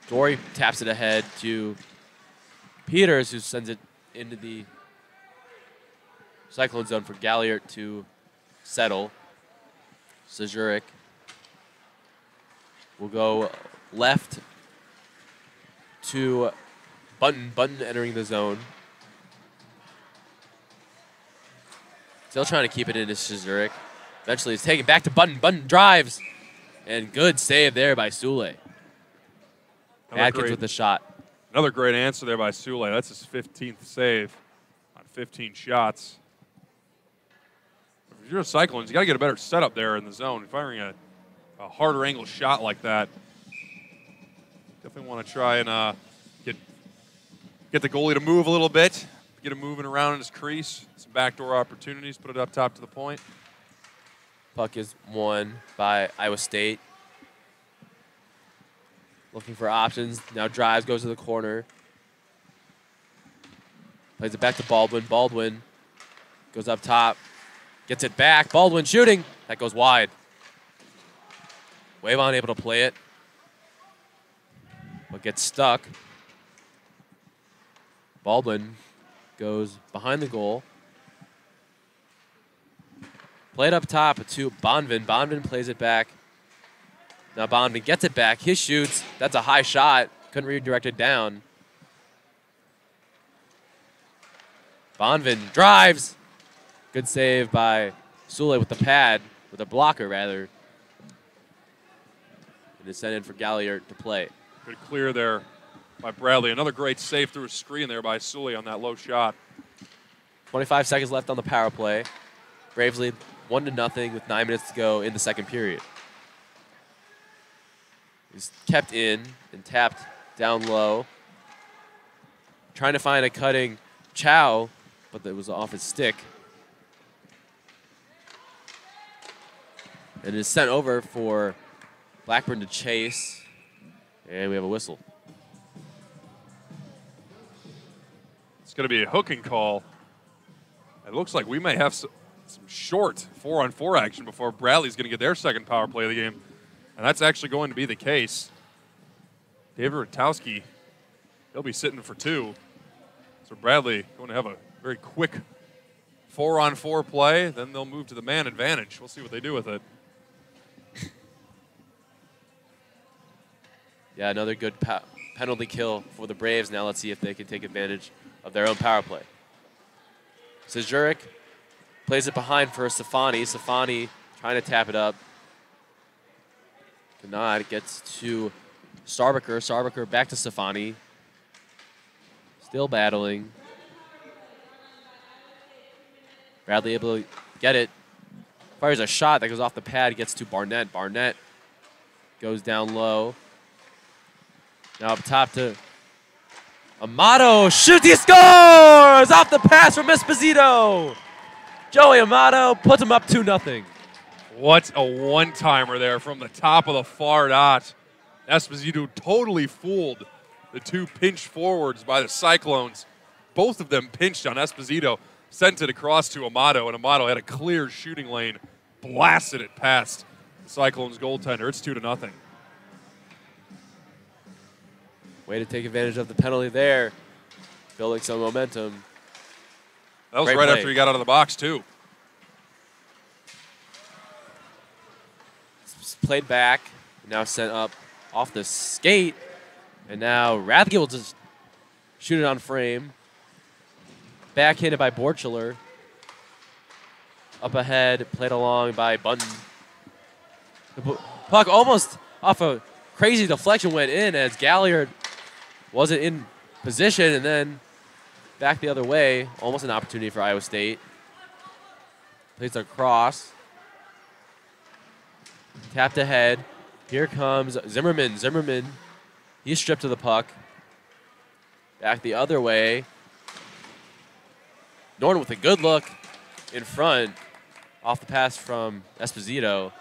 Dory taps it ahead to Peters, who sends it into the Cyclone zone for Galliard to settle. Sazurek will go left to Button. Button entering the zone. Still trying to keep it into Sazurek. Eventually it's taken back to Button. Button drives. And good save there by Sule. Atkins with the shot. Another great answer there by Sule. That's his 15th save on 15 shots. If you're a Cyclones, you got to get a better setup there in the zone. Firing a harder angle shot like that. Definitely want to try and get the goalie to move a little bit. Get him moving around in his crease. Some backdoor opportunities. Put it up top to the point. Puck is won by Iowa State. Looking for options. Now drives, goes to the corner. Plays it back to Baldwin. Baldwin goes up top. Gets it back. Baldwin shooting. That goes wide. Wavon able to play it. But gets stuck. Baldwin goes behind the goal. Played up top to Bonvin. Bonvin plays it back. Now Bonvin gets it back. He shoots. That's a high shot. Couldn't redirect it down. Bonvin drives. Good save by Sule with the pad, with a blocker rather. And it's sent in for Galliard to play. Good clear there by Bradley. Another great save through a screen there by Sule on that low shot. 25 seconds left on the power play. Braves lead 1-0 with 9 minutes to go in the second period. He's kept in and tapped down low. Trying to find a cutting Chow, but it was off his stick. And it is sent over for Blackburn to chase. And we have a whistle. It's going to be a hooking call. It looks like we may have some short 4-on-4 action before Bradley's going to get their second power play of the game. And that's actually going to be the case. David Rutowski, he'll be sitting for 2. So Bradley going to have a very quick 4-on-4 play. Then they'll move to the man advantage. We'll see what they do with it. Yeah, another good penalty kill for the Braves. Now let's see if they can take advantage of their own power play. Sejurik plays it behind for Safani. Safani trying to tap it up. Cannot. Gets to Starbucker. Starbucker back to Safani. Still battling. Bradley able to get it. Fires a shot that goes off the pad. Gets to Barnett. Barnett goes down low. Now up top to Amato. Shoots. He scores! Off the pass from Esposito. Joey Amato puts him up 2-0. What a one-timer there from the top of the far dot. Esposito totally fooled the 2 pinch forwards by the Cyclones. Both of them pinched on Esposito, sent it across to Amato, and Amato had a clear shooting lane, blasted it past the Cyclones goaltender. It's 2-0. Way to take advantage of the penalty there. Building some momentum. That was Great right play. after he got out of the box, too. Played back. Now sent up off the skate. And now Rathke will just shoot it on frame. Backhanded by Borchler. Up ahead. Played along by Bunton. The puck almost off a crazy deflection went in as Galliard wasn't in position, and then back the other way. Almost an opportunity for Iowa State. Plays across. Tapped ahead. Here comes Zimmerman. Zimmerman, he's stripped of the puck. Back the other way. Norton with a good look in front. Off the pass from Esposito.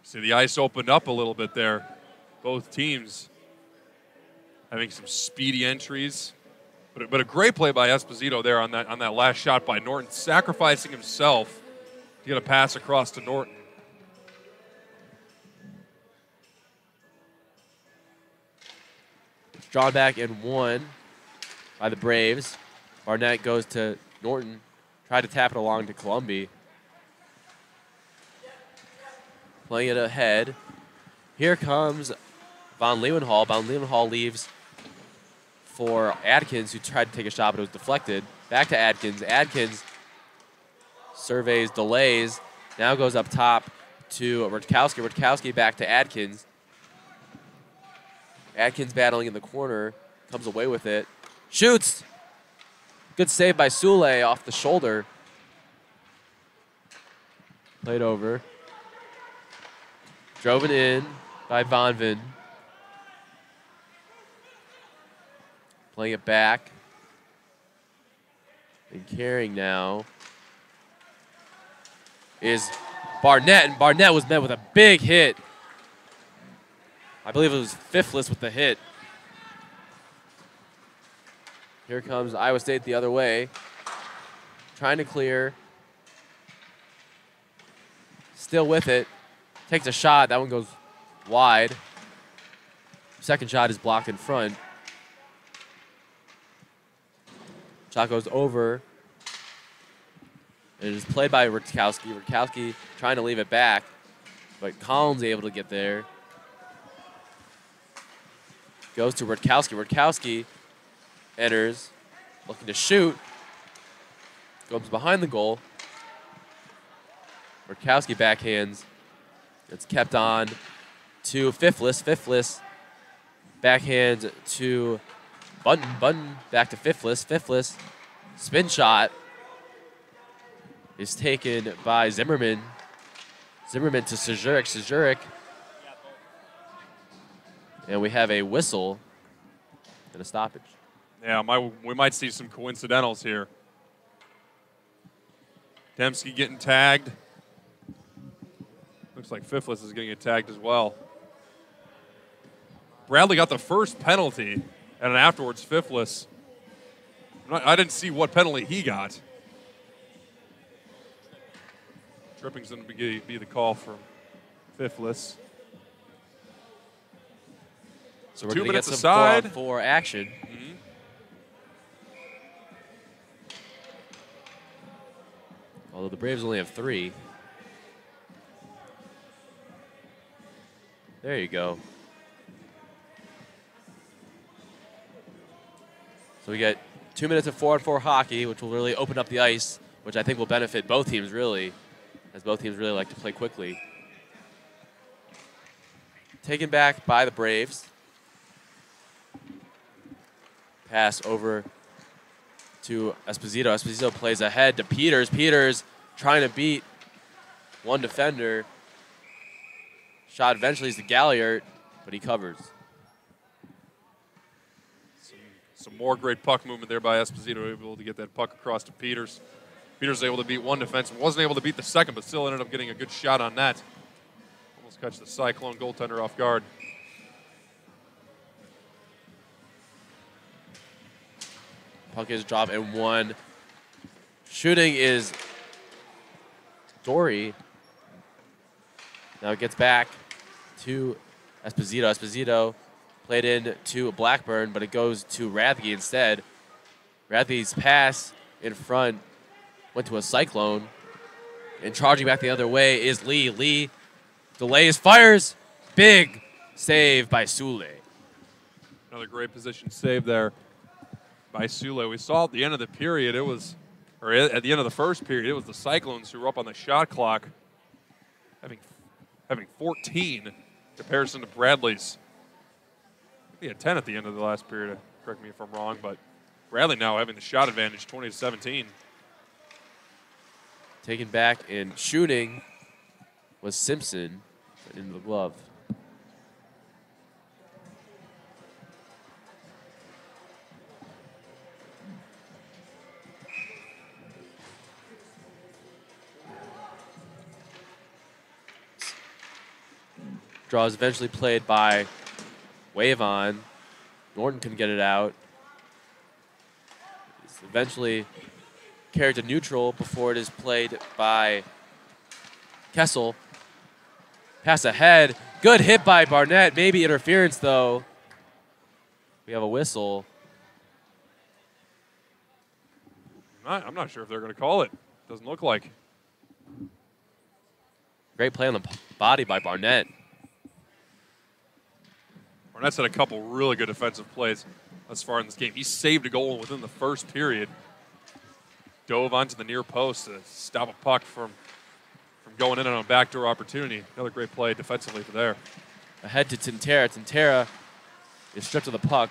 See, the ice opened up a little bit there. Both teams having some speedy entries. But a great play by Esposito there on that last shot by Norton, sacrificing himself to get a pass across to Norton. Drawn back and won by the Braves. Barnett goes to Norton. Tried to tap it along to Columby. Playing it ahead. Here comes Von Leeuwenhall. Von Leeuwenhall leaves for Adkins, who tried to take a shot, but it was deflected. Back to Adkins. Adkins surveys, delays. Now goes up top to Rutkowski. Rutkowski back to Adkins. Adkins battling in the corner. Comes away with it. Shoots! Good save by Sule off the shoulder. Played over. Driven in by Vonvin. Playing it back. And carrying now is Barnett. And Barnett was met with a big hit. I believe it was Fifless with the hit. Here comes Iowa State the other way. Trying to clear. Still with it. Takes a shot. That one goes wide. Second shot is blocked in front. Shot goes over. It is played by Rutkowski. Rutkowski trying to leave it back, but Collins able to get there. Goes to Rutkowski. Rutkowski enters, looking to shoot. Goes behind the goal. Rutkowski backhands. It's kept on to Fifless. Fifless backhand to Button. Button back to Fifless. Fifless spin shot is taken by Zimmerman. Zimmerman to Sejurik. Sejurik. And we have a whistle and a stoppage. Yeah, we might see some coincidentals here. Dembski getting tagged. Looks like Fifless is going to get tagged as well. Bradley got the first penalty, and then afterwards Fifless. I didn't see what penalty he got. Tripping's going to be the call from Fifless. So we're 2 going to get minutes some aside. 4-on-4 action. Mm-hmm. Although the Braves only have 3. There you go. So we get 2 minutes of 4-on-4 hockey, which will really open up the ice, which I think will benefit both teams really, as both teams really like to play quickly. Taken back by the Braves. Pass over to Esposito. Esposito plays ahead to Peters. Peters trying to beat one defender. Shot eventually is to Galliard, but he covers. Some more great puck movement there by Esposito, able to get that puck across to Peters. Peters able to beat one defenseman, wasn't able to beat the second, but still ended up getting a good shot on that. Almost catch the Cyclone goaltender off guard. Puck is dropped and one. Shooting is Dory. Now it gets back to Esposito. Esposito played in to Blackburn, but it goes to Rathke instead. Rathke's pass in front went to a Cyclone. And charging back the other way is Lee. Lee delays, fires. Big save by Sule. Another great position save there by Sule. We saw at the end of the period, at the end of the first period, it was the Cyclones who were up on the shot clock, having 14 in comparison to Bradley's. He had 10 at the end of the last period. Correct me if I'm wrong, but Bradley now having the shot advantage, 20-17. Taken back and shooting was Simpson into the glove. Draw is eventually played by Wavon. Norton can get it out. It's eventually carried to neutral before it is played by Kessel. Pass ahead. Good hit by Barnett. Maybe interference, though. We have a whistle. I'm not sure if they're going to call it. Doesn't look like. Great play on the body by Barnett. Barnett's had a couple really good defensive plays thus far in this game. He saved a goal within the first period. Dove onto the near post to stop a puck from going in on a backdoor opportunity. Another great play defensively for there. Ahead to Tintera. Tintera is stripped of the puck.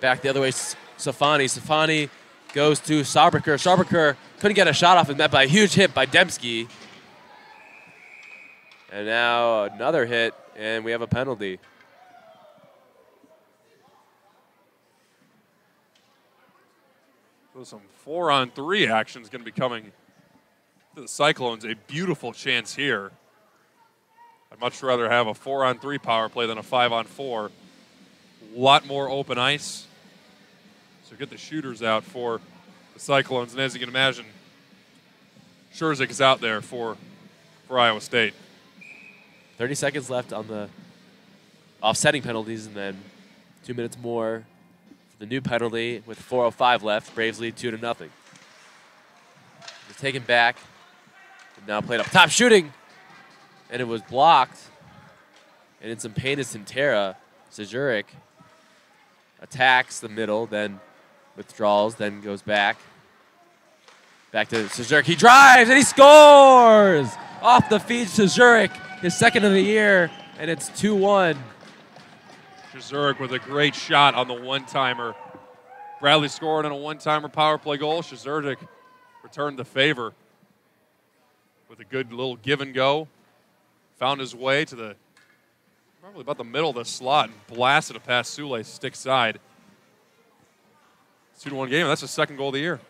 Back the other way, Safani. Safani goes to Saarbrücker. Saarbrücker couldn't get a shot off and met by a huge hit by Dembski. And now another hit, and we have a penalty. So some 4-on-3 action is going to be coming to the Cyclones. A beautiful chance here. I'd much rather have a 4-on-3 power play than a 5-on-4. A lot more open ice. So get the shooters out for the Cyclones. And as you can imagine, Scherzik is out there for Iowa State. 30 seconds left on the offsetting penalties, and then 2 minutes more for the new penalty with 4:05 left. Braves lead 2-0. They're taken back. Now played up top, shooting, and it was blocked. And in some pain is Tintera. Sejurik attacks the middle, then withdraws, then goes back. Back to Sejurik. He drives and he scores! Off the feed, Sejurik, his second of the year, and it's 2-1. Sejurik with a great shot on the one-timer. Bradley scored on a one-timer power play goal. Sejurik returned the favor with a good little give and go. Found his way to the probably about the middle of the slot and blasted it past Sule, stick side. It's 2-1 game. That's the second goal of the year.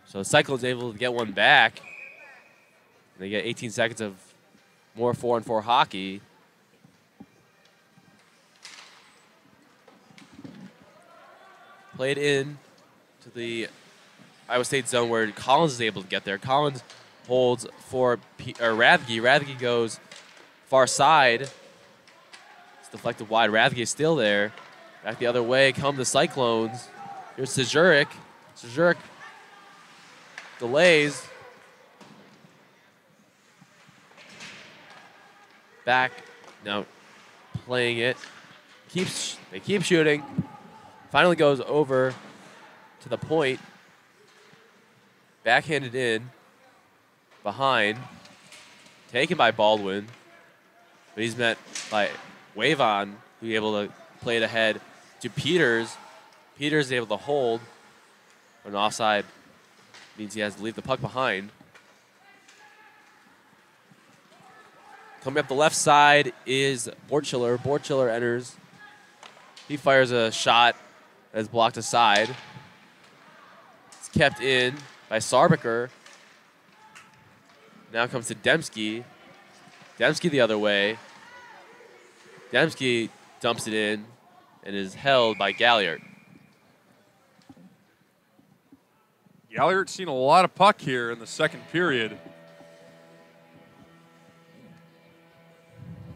So Cyclone's able to get one back. They get 18 seconds of more 4-on-4 hockey. Played in to the Iowa State zone where Collins is able to get there. Collins holds for Rathke. Rathke goes far side. It's deflected wide. Rathke is still there. Back the other way come the Cyclones. Here's Sejurik. Sejurik delays. Back now playing it. They keep shooting. Finally goes over to the point. Backhanded in. Behind. Taken by Baldwin. But he's met by Wavon, who's able to play it ahead to Peters. Peters is able to hold. An offside means he has to leave the puck behind. Coming up the left side is Borchiller. Borchiller enters. He fires a shot that is blocked aside. It's kept in by Sarbiker. Now comes to Demski. Demski the other way. Demski dumps it in and is held by Galliard. Galliard's seen a lot of puck here in the second period.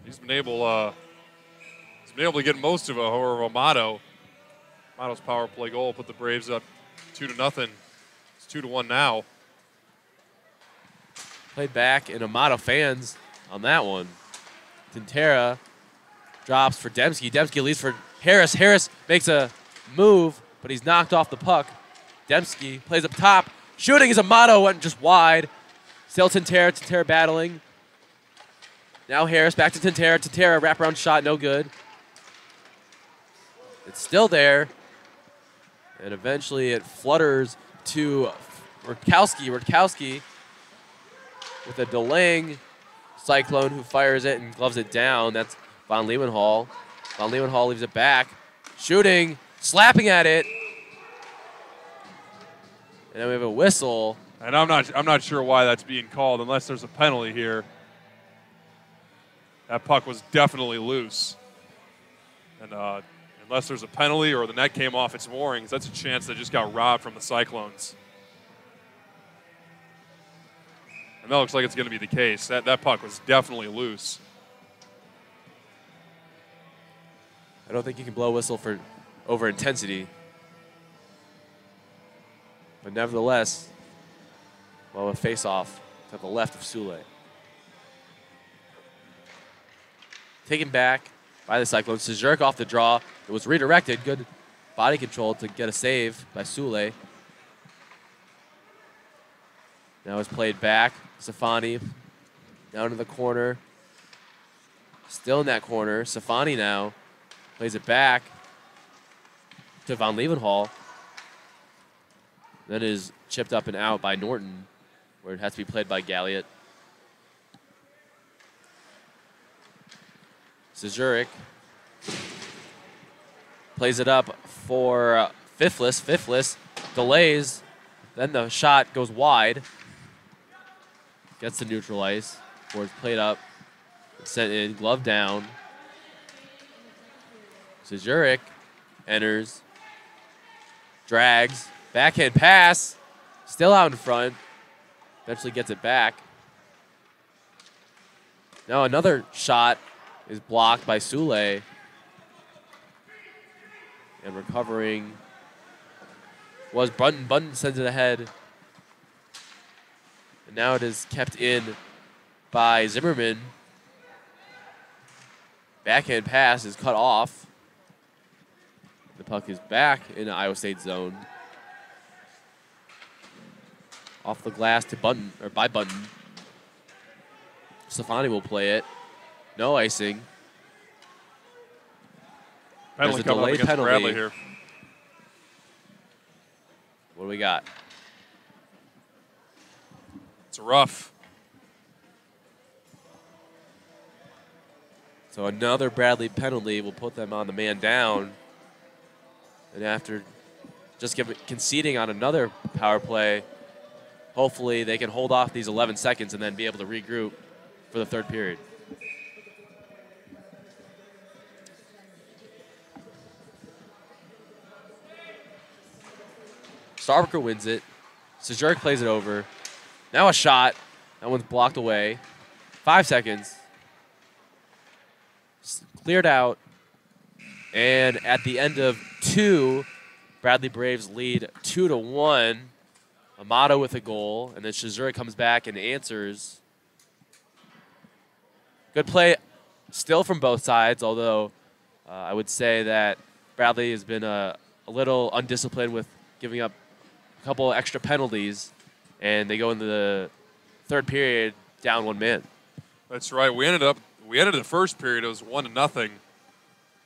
He's been able to get most of it. However, Amato's power play goal put the Braves up 2-0. It's 2-1 now. Played back, and Amato fans on that one. Tintera drops for Demski. Demski leads for Harris. Harris makes a move, but he's knocked off the puck. Demski plays up top. Shooting is Amato, went just wide. Still Tintera. Tintera battling. Now Harris back to Tintera. Tintera wraparound shot, no good. It's still there. And eventually it flutters to Rutkowski. Rutkowski with a delaying Cyclone who fires it and gloves it down. That's Von Leeuwenhall. Von Leeuwenhall leaves it back. Shooting, slapping at it. And then we have a whistle. And I'm not sure why that's being called unless there's a penalty here. That puck was definitely loose. And unless there's a penalty or the net came off its moorings, that's a chance they just got robbed from the Cyclones. And that looks like it's going to be the case. That puck was definitely loose. I don't think you can blow a whistle for over intensity. But nevertheless, well, a face-off to the left of Sule. Taken back by the Cyclones. Sejurik off the draw. It was redirected. Good body control to get a save by Sule. Now it's played back. Safani down to the corner. Still in that corner. Safani now plays it back to Von Leeuwenhall. Then is chipped up and out by Norton, where it has to be played by Galliot. Sejurik plays it up for Fifless. Fifless delays. Then the shot goes wide. Gets to neutral ice. Where it's played up. Sent in. Glove down. Sejurik enters. Drags. Backhand pass. Still out in front. Eventually gets it back. Now another shot is blocked by Sule. And recovering was Bunton. Bunton sends it ahead. And now it is kept in by Zimmerman. Backhand pass is cut off. The puck is back in the Iowa State zone. Off the glass to Bunton, or by Bunton. Stefani will play it. No icing. There's a delayed penalty. Bradley here. What do we got? It's rough. So another Bradley penalty will put them on the man down. And after just conceding on another power play, hopefully they can hold off these 11 seconds and then be able to regroup for the third period. Starbucker wins it. Sejurek plays it over. Now a shot. That one's blocked away. 5 seconds. Cleared out. And at the end of 2, Bradley Braves lead 2-1. Amato with a goal. And then Sejurek comes back and answers. Good play still from both sides, although I would say that Bradley has been a little undisciplined with giving up a couple extra penalties, and they go into the third period down 1 man. That's right. We ended the first period. It was 1-0.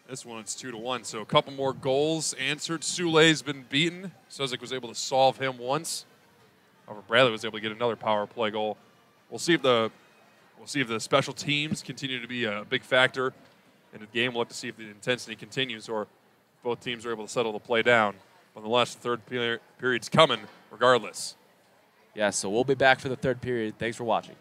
This one it's 2-1. So a couple more goals answered. Sule's been beaten. Suzik was able to solve him once. However, Bradley was able to get another power play goal. We'll see if the special teams continue to be a big factor in the game. We'll have to see if the intensity continues or if both teams are able to settle the play down. Nonetheless, the third period's coming regardless. Yeah, so we'll be back for the third period. Thanks for watching.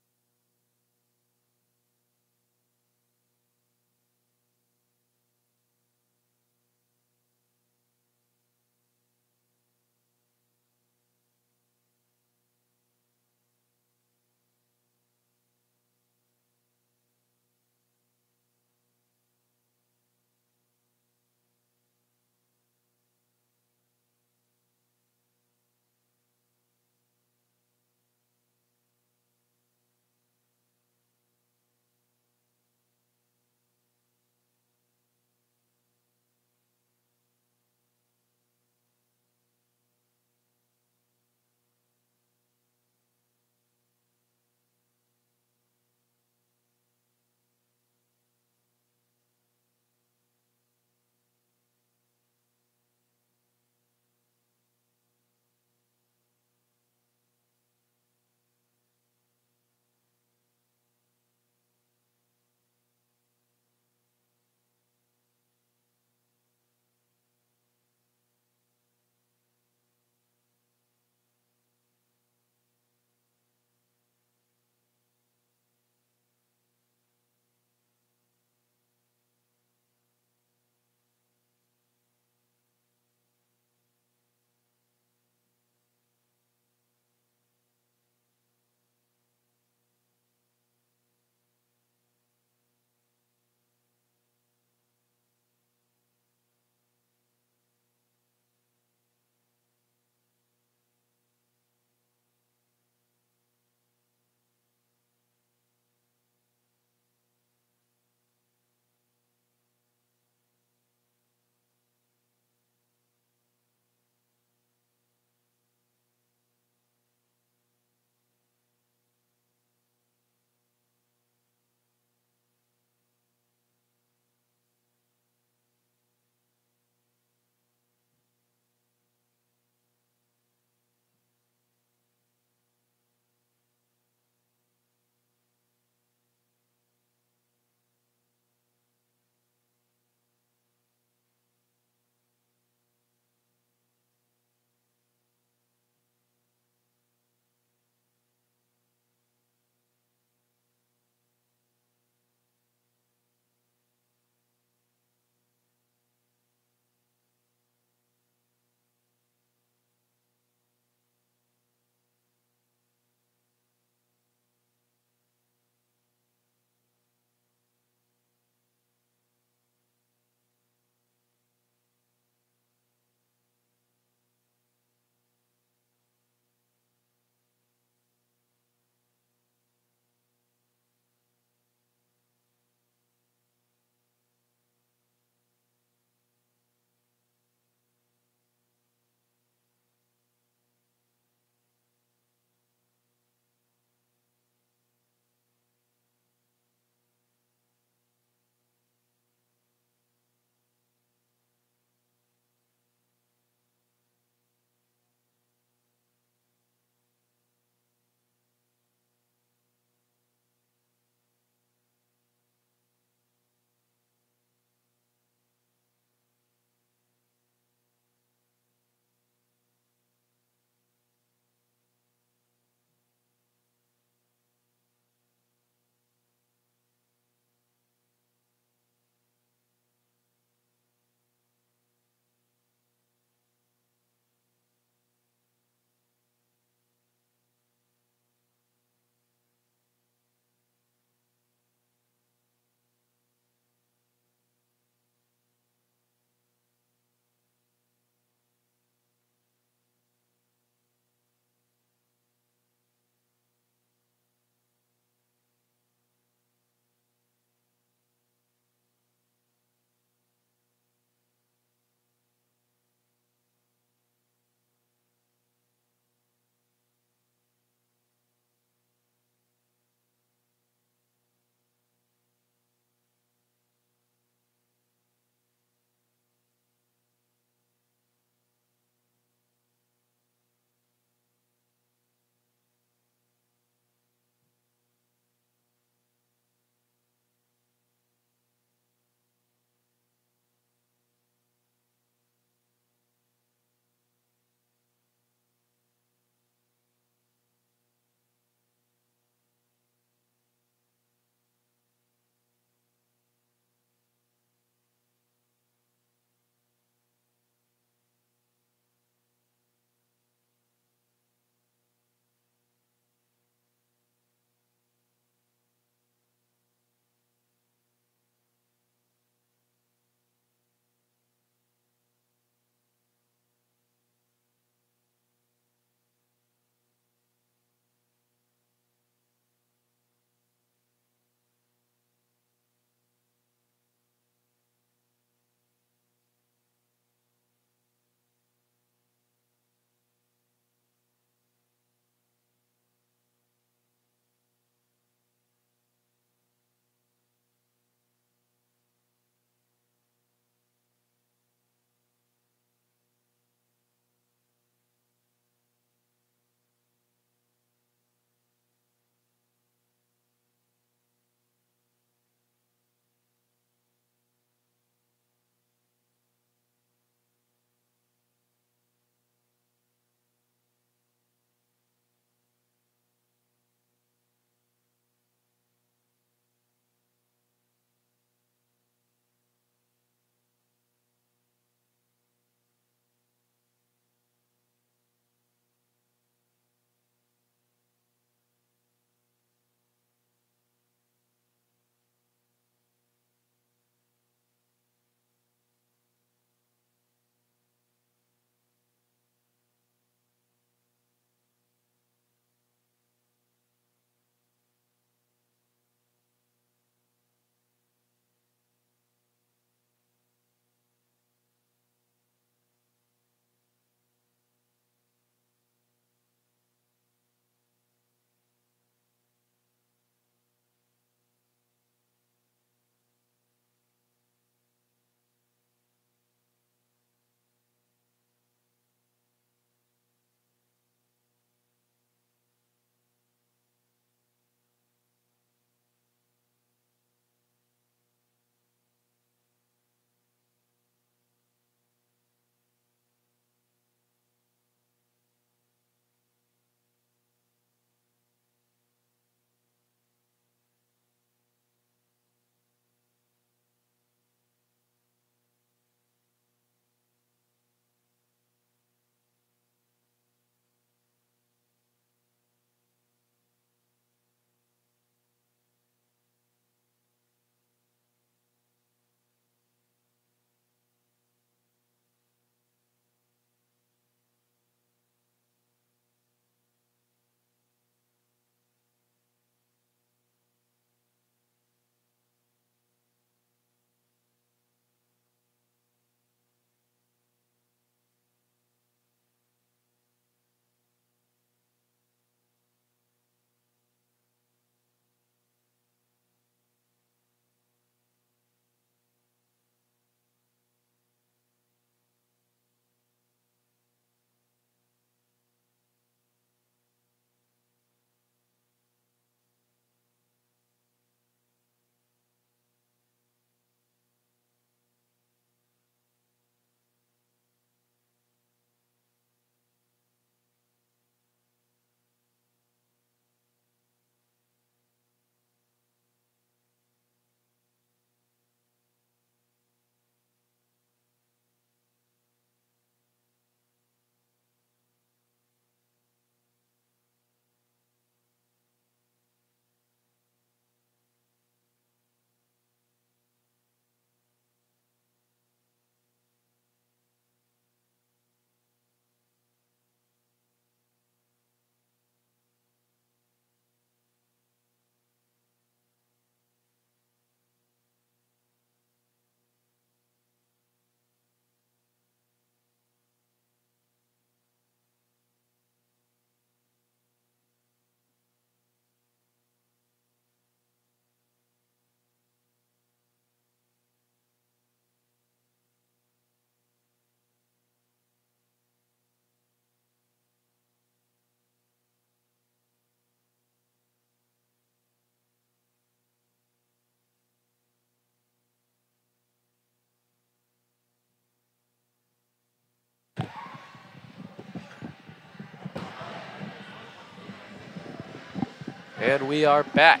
And we are back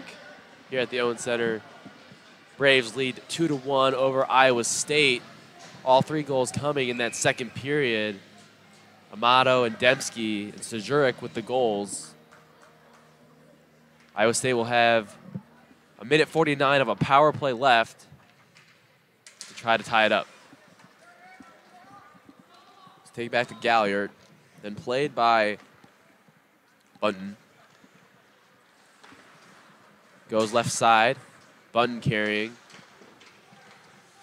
here at the Owen Center. Braves lead 2-1 over Iowa State. All 3 goals coming in that second period. Amato and Dembski and Sajurek with the goals. Iowa State will have a minute 49 of a power play left to try to tie it up. Let's take it back to Galliard, then played by Bunton. Goes left side. Bunton carrying.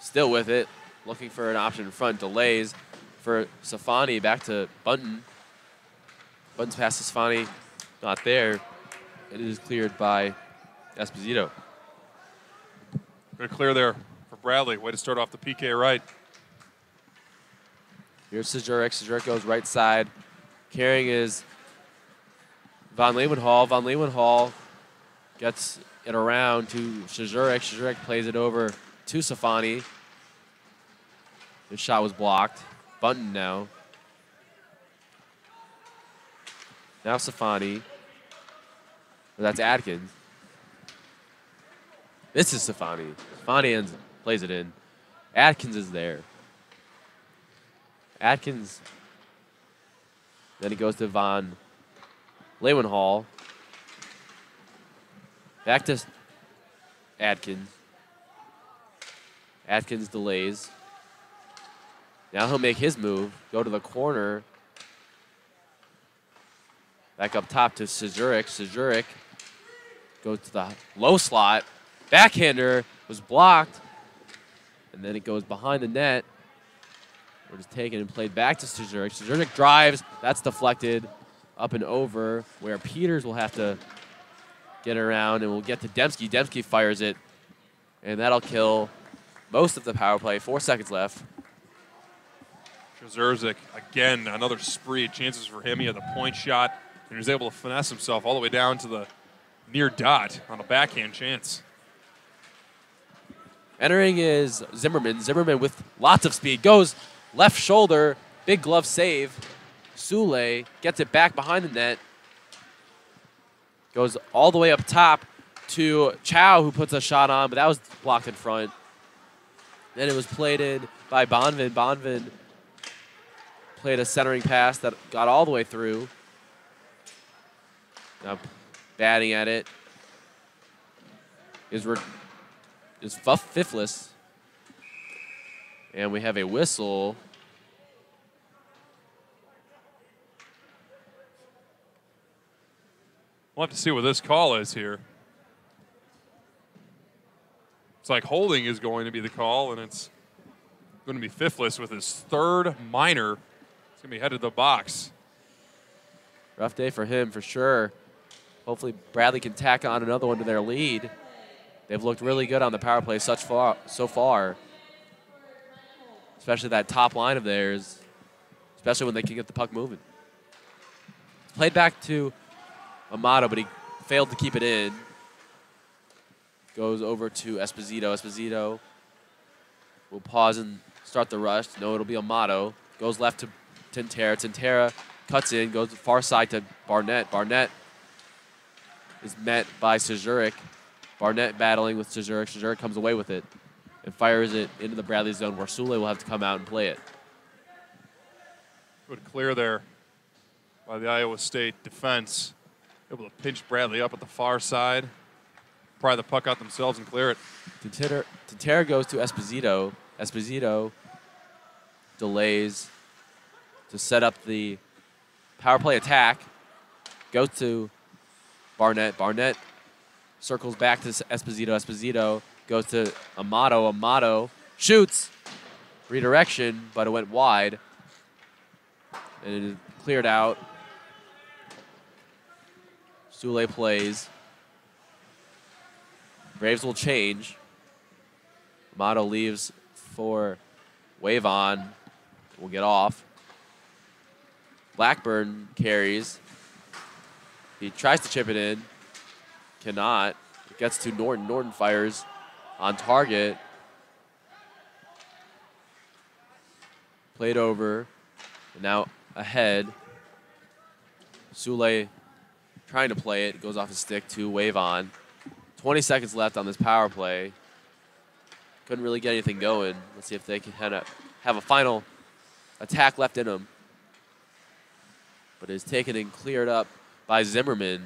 Still with it. Looking for an option in front. Delays for Safani. Back to Bunton. Bunton's pass to Safani. Not there. It is cleared by Esposito. Good clear there for Bradley. Way to start off the PK right. Here's Sajurek. Sajurek goes right side. Carrying is Von Leeuwenhall. Von Leeuwenhall gets it around to Sajurek. Sajurek plays it over to Safani. His shot was blocked. Bunton now. Now Safani. That's Atkins. This is Safani. Safani plays it in. Atkins is there. Atkins. Then he goes to Von Leeuwenhall. Back to Atkins. Atkins delays. Now he'll make his move. Go to the corner. Back up top to Sajurek. Sajurek goes to the low slot. Backhander was blocked. And then it goes behind the net. We're just taken and played back to Sajurek. Sajurek drives. That's deflected up and over, where Peters will have to get around, and we'll get to Dembski. Dembski fires it, and that'll kill most of the power play. 4 seconds left. Zerzik, again, another spree. Chances for him. He had the point shot, and he was able to finesse himself all the way down to the near dot on a backhand chance. Entering is Zimmerman. Zimmerman with lots of speed. Goes left shoulder. Big glove save. Sule gets it back behind the net. Goes all the way up top to Chow, who puts a shot on, but that was blocked in front. Then it was played in by Bonvin. Bonvin played a centering pass that got all the way through. Now batting at it is Fifless. And we have a whistle. We'll have to see what this call is here. It's like holding is going to be the call, and it's going to be Fifless with his 3rd minor. It's going to be headed to the box. Rough day for him, for sure. Hopefully Bradley can tack on another one to their lead. They've looked really good on the power play so far. Especially that top line of theirs. Especially when they can get the puck moving. Played back to Amato, but he failed to keep it in. Goes over to Esposito. Esposito will pause and start the rush. No, it'll be Amato. Goes left to Tintera. Tintera cuts in, goes far side to Barnett. Barnett is met by Sajurek. Barnett battling with Sajurek. Sajurek comes away with it and fires it into the Bradley zone, where Sule will have to come out and play it. Good clear there by the Iowa State defense. Able to pinch Bradley up at the far side. Pry the puck out themselves and clear it. Tintera goes to Esposito. Esposito delays to set up the power play attack. Goes to Barnett. Barnett circles back to Esposito. Esposito goes to Amato. Amato shoots. Redirection, but it went wide. And it is cleared out. Sule plays. Braves will change. Amato leaves for Wavon. Will get off. Blackburn carries. He tries to chip it in. Cannot. It gets to Norton. Norton fires on target. Played over. And now ahead. Sule trying to play it. Goes off his stick to Wave On. 20 seconds left on this power play. Couldn't really get anything going. Let's see if they can kind of have a final attack left in them. But it is taken and cleared up by Zimmerman.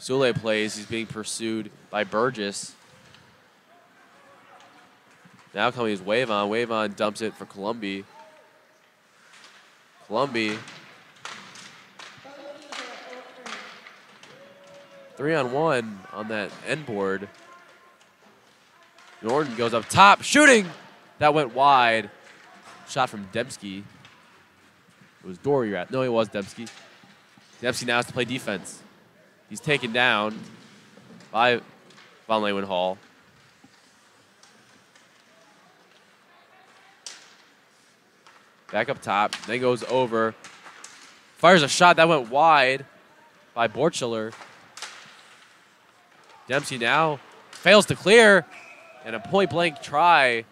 Sule plays. He's being pursued by Burgess. Now coming is Wave On. Wave On dumps it for Columbi. Columbi. 3-on-1 on that end board. Norton goes up top, shooting! That went wide. Shot from Dembski. It was Dorirat. No, it was Dembski. Dembski now has to play defense. He's taken down by Von Leeuwenhall. Back up top, then goes over. Fires a shot that went wide by Borchler. Dempsey now fails to clear, and a point-blank try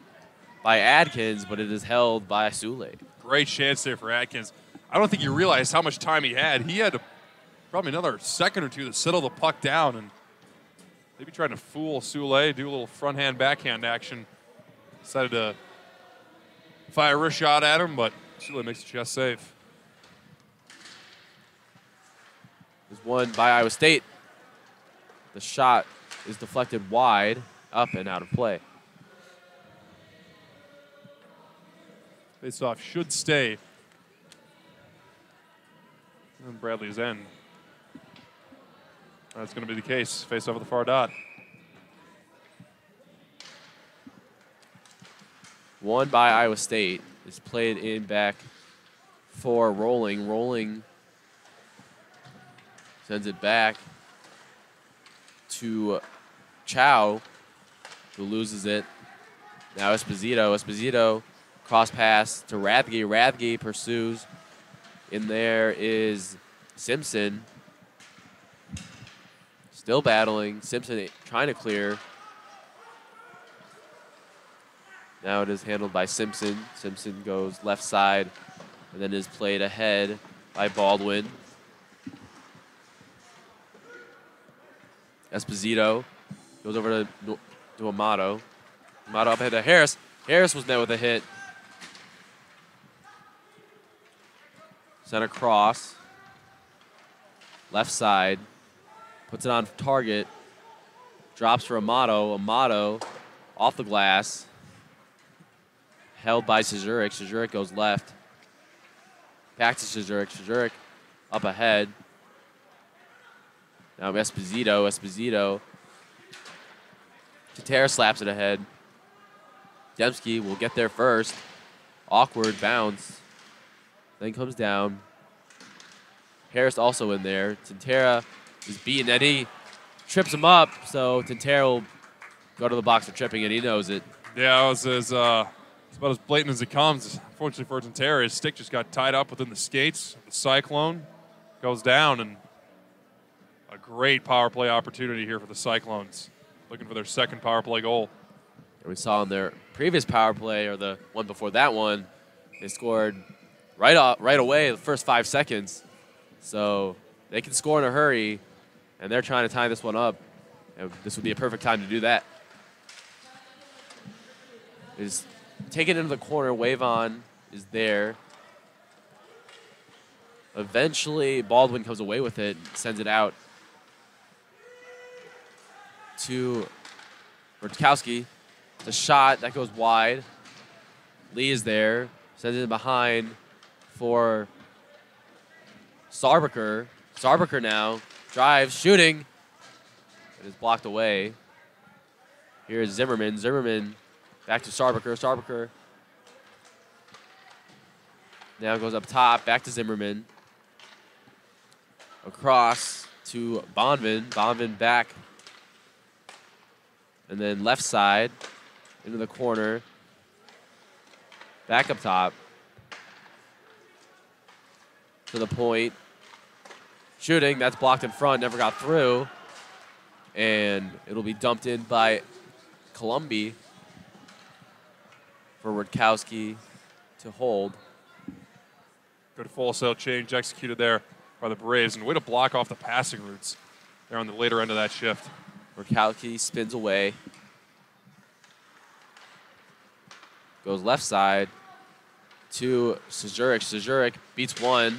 by Adkins, but it is held by Sule. Great chance there for Adkins. I don't think you realized how much time he had. He had probably another second or two to settle the puck down and maybe trying to fool Sule, do a little front-hand, backhand action. Decided to fire a shot at him, but Sule makes the chest save. Is won by Iowa State. The shot is deflected wide, up and out of play. Face-off should stay on Bradley's end. That's going to be the case. Face-off at the far dot. Won by Iowa State. Is played in back for Rolling. Rolling sends it back to Chow, who loses it. Now Esposito. Esposito cross pass to Rathge. Rathge pursues. In there is Simpson. Still battling. Simpson trying to clear. Now it is handled by Simpson. Simpson goes left side and then is played ahead by Baldwin. Esposito goes over to Amato. Amato up ahead to Harris. Harris was met with a hit. Center cross. Left side. Puts it on target. Drops for Amato. Amato off the glass. Held by Szczurek. Szczurek goes left. Back to Szczurek. Szczurek up ahead. Now Esposito. Esposito. Tatera slaps it ahead. Dembski will get there first. Awkward bounce. Then comes down. Harris also in there. Tintera is beaten. Eddie trips him up, so Tintera will go to the box for tripping, and he knows it. Yeah, it was it's about as blatant as it comes. Unfortunately for Tintera, his stick just got tied up within the skates. The Cyclone goes down, and a great power play opportunity here for the Cyclones, looking for their second power play goal. And we saw in their previous power play, or the one before that one, they scored right away the first 5 seconds. So they can score in a hurry, and they're trying to tie this one up. And this would be a perfect time to do that. Is taken into the corner. Wave On is there. Eventually, Baldwin comes away with it, sends it out to Rutkowski. It's a shot that goes wide. Lee is there, sends it behind for Sarbacher. Sarbacher now drives, shooting. It is blocked away. Here is Zimmerman. Zimmerman back to Sarbacher. Sarbacher now goes up top, back to Zimmerman. Across to Bonvin. Bonvin back. And then left side into the corner. Back up top. To the point. Shooting, that's blocked in front, never got through. And it'll be dumped in by Columbi for Rutkowski to hold. Good full sail change executed there by the Braves, and way to block off the passing routes there on the later end of that shift. Murkowski spins away. Goes left side to Szczurek. Szczurek beats one.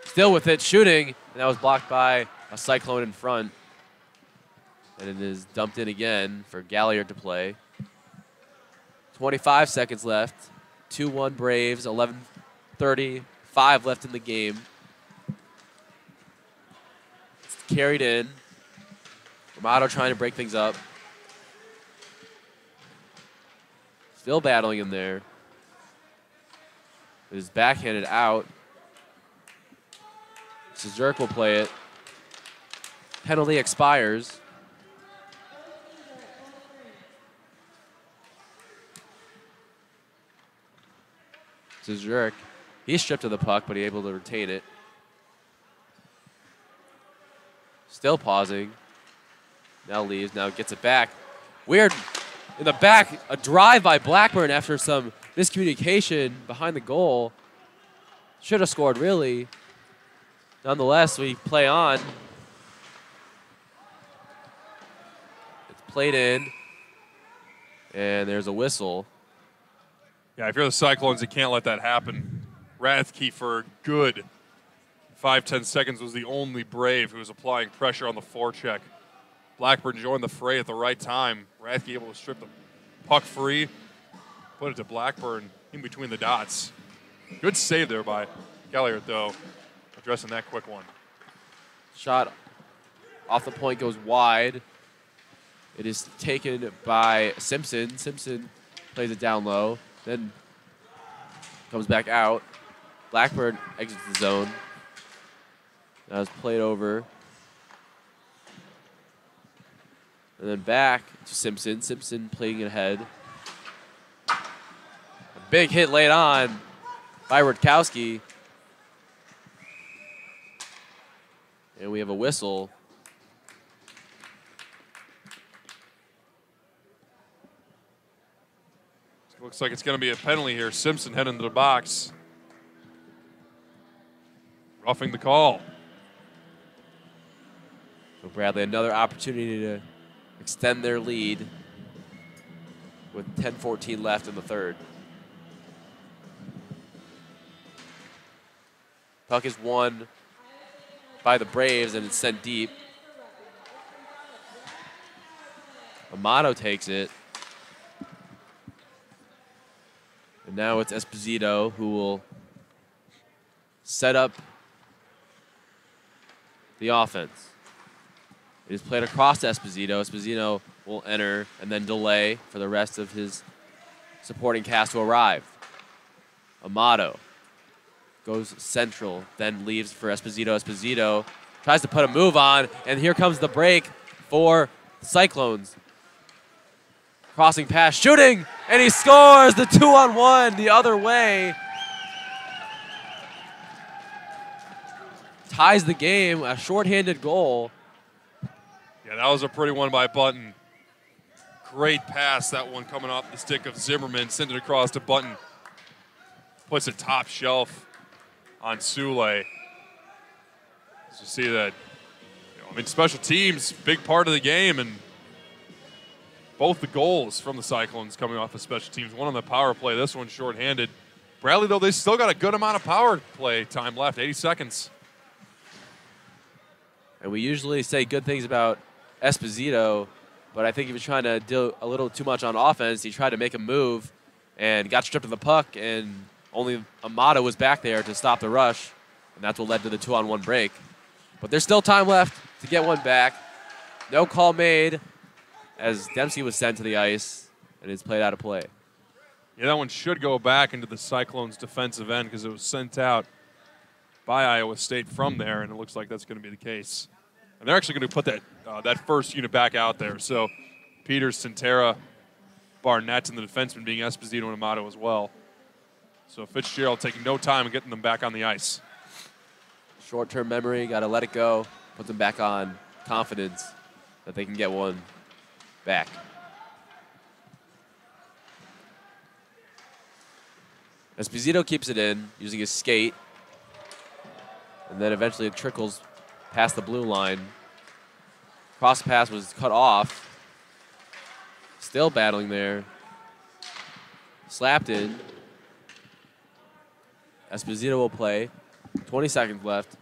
Still with it, shooting, and that was blocked by a Cyclone in front. And it is dumped in again for Galliard to play. 25 seconds left. 2-1 Braves, 11:35 left in the game. It's carried in. Amato trying to break things up. Still battling in there. It is backhanded out. Szczurek will play it. Penalty expires. Szczurek, he's stripped of the puck, but he's able to retain it. Still pausing. Now leaves, now gets it back. Weird, in the back, a drive by Blackburn after some miscommunication behind the goal. Should have scored, really. Nonetheless, we play on. It's played in, and there's a whistle. Yeah, if you're the Cyclones, you can't let that happen. Rathke for a good 5-10 seconds was the only Brave who was applying pressure on the forecheck. Blackburn joined the fray at the right time. Rathke able to strip the puck free, put it to Blackburn in between the dots. Good save there by Galliard, though, addressing that quick one. Shot off the point goes wide. It is taken by Simpson. Simpson plays it down low, then comes back out. Blackburn exits the zone. Now it's played over. And then back to Simpson. Simpson playing it ahead. A big hit laid on by Rutkowski. And we have a whistle. Looks like it's going to be a penalty here. Simpson heading to the box. Roughing the call. So Bradley, another opportunity to extend their lead with 10:14 left in the third. Puck is won by the Braves, and it's sent deep. Amato takes it. And now it's Esposito who will set up the offense. It is played across to Esposito. Esposito will enter and then delay for the rest of his supporting cast to arrive. Amato goes central, then leaves for Esposito. Esposito tries to put a move on, and here comes the break for the Cyclones. Crossing pass, shooting, and he scores the 2-on-1 the other way. Ties the game, a shorthanded goal. Yeah, that was a pretty one by Button. Great pass, that one coming off the stick of Zimmerman, send it across to Button. Puts it top shelf on Sule. As you see that, special teams, big part of the game, and both the goals from the Cyclones coming off of special teams. One on the power play, this one shorthanded. Bradley, though, they still got a good amount of power play time left, 80 seconds. And we usually say good things about Esposito, but I think he was trying to do a little too much on offense. He tried to make a move and got stripped of the puck, and only Amato was back there to stop the rush, and that's what led to the 2-on-1 break. But there's still time left to get one back. No call made as Dempsey was sent to the ice, and it's played out of play. Yeah, that one should go back into the Cyclones' defensive end because it was sent out by Iowa State from there, and it looks like that's going to be the case. And they're actually going to put that first unit back out there. So Peters, Centera, Barnett, and the defenseman being Esposito and Amato as well. So Fitzgerald taking no time in getting them back on the ice. Short-term memory, got to let it go, put them back on confidence that they can get one back. Esposito keeps it in using his skate. And then eventually it trickles past the blue line. Cross pass was cut off. Still battling there. Slapped in. Esposito will play. 20 seconds left.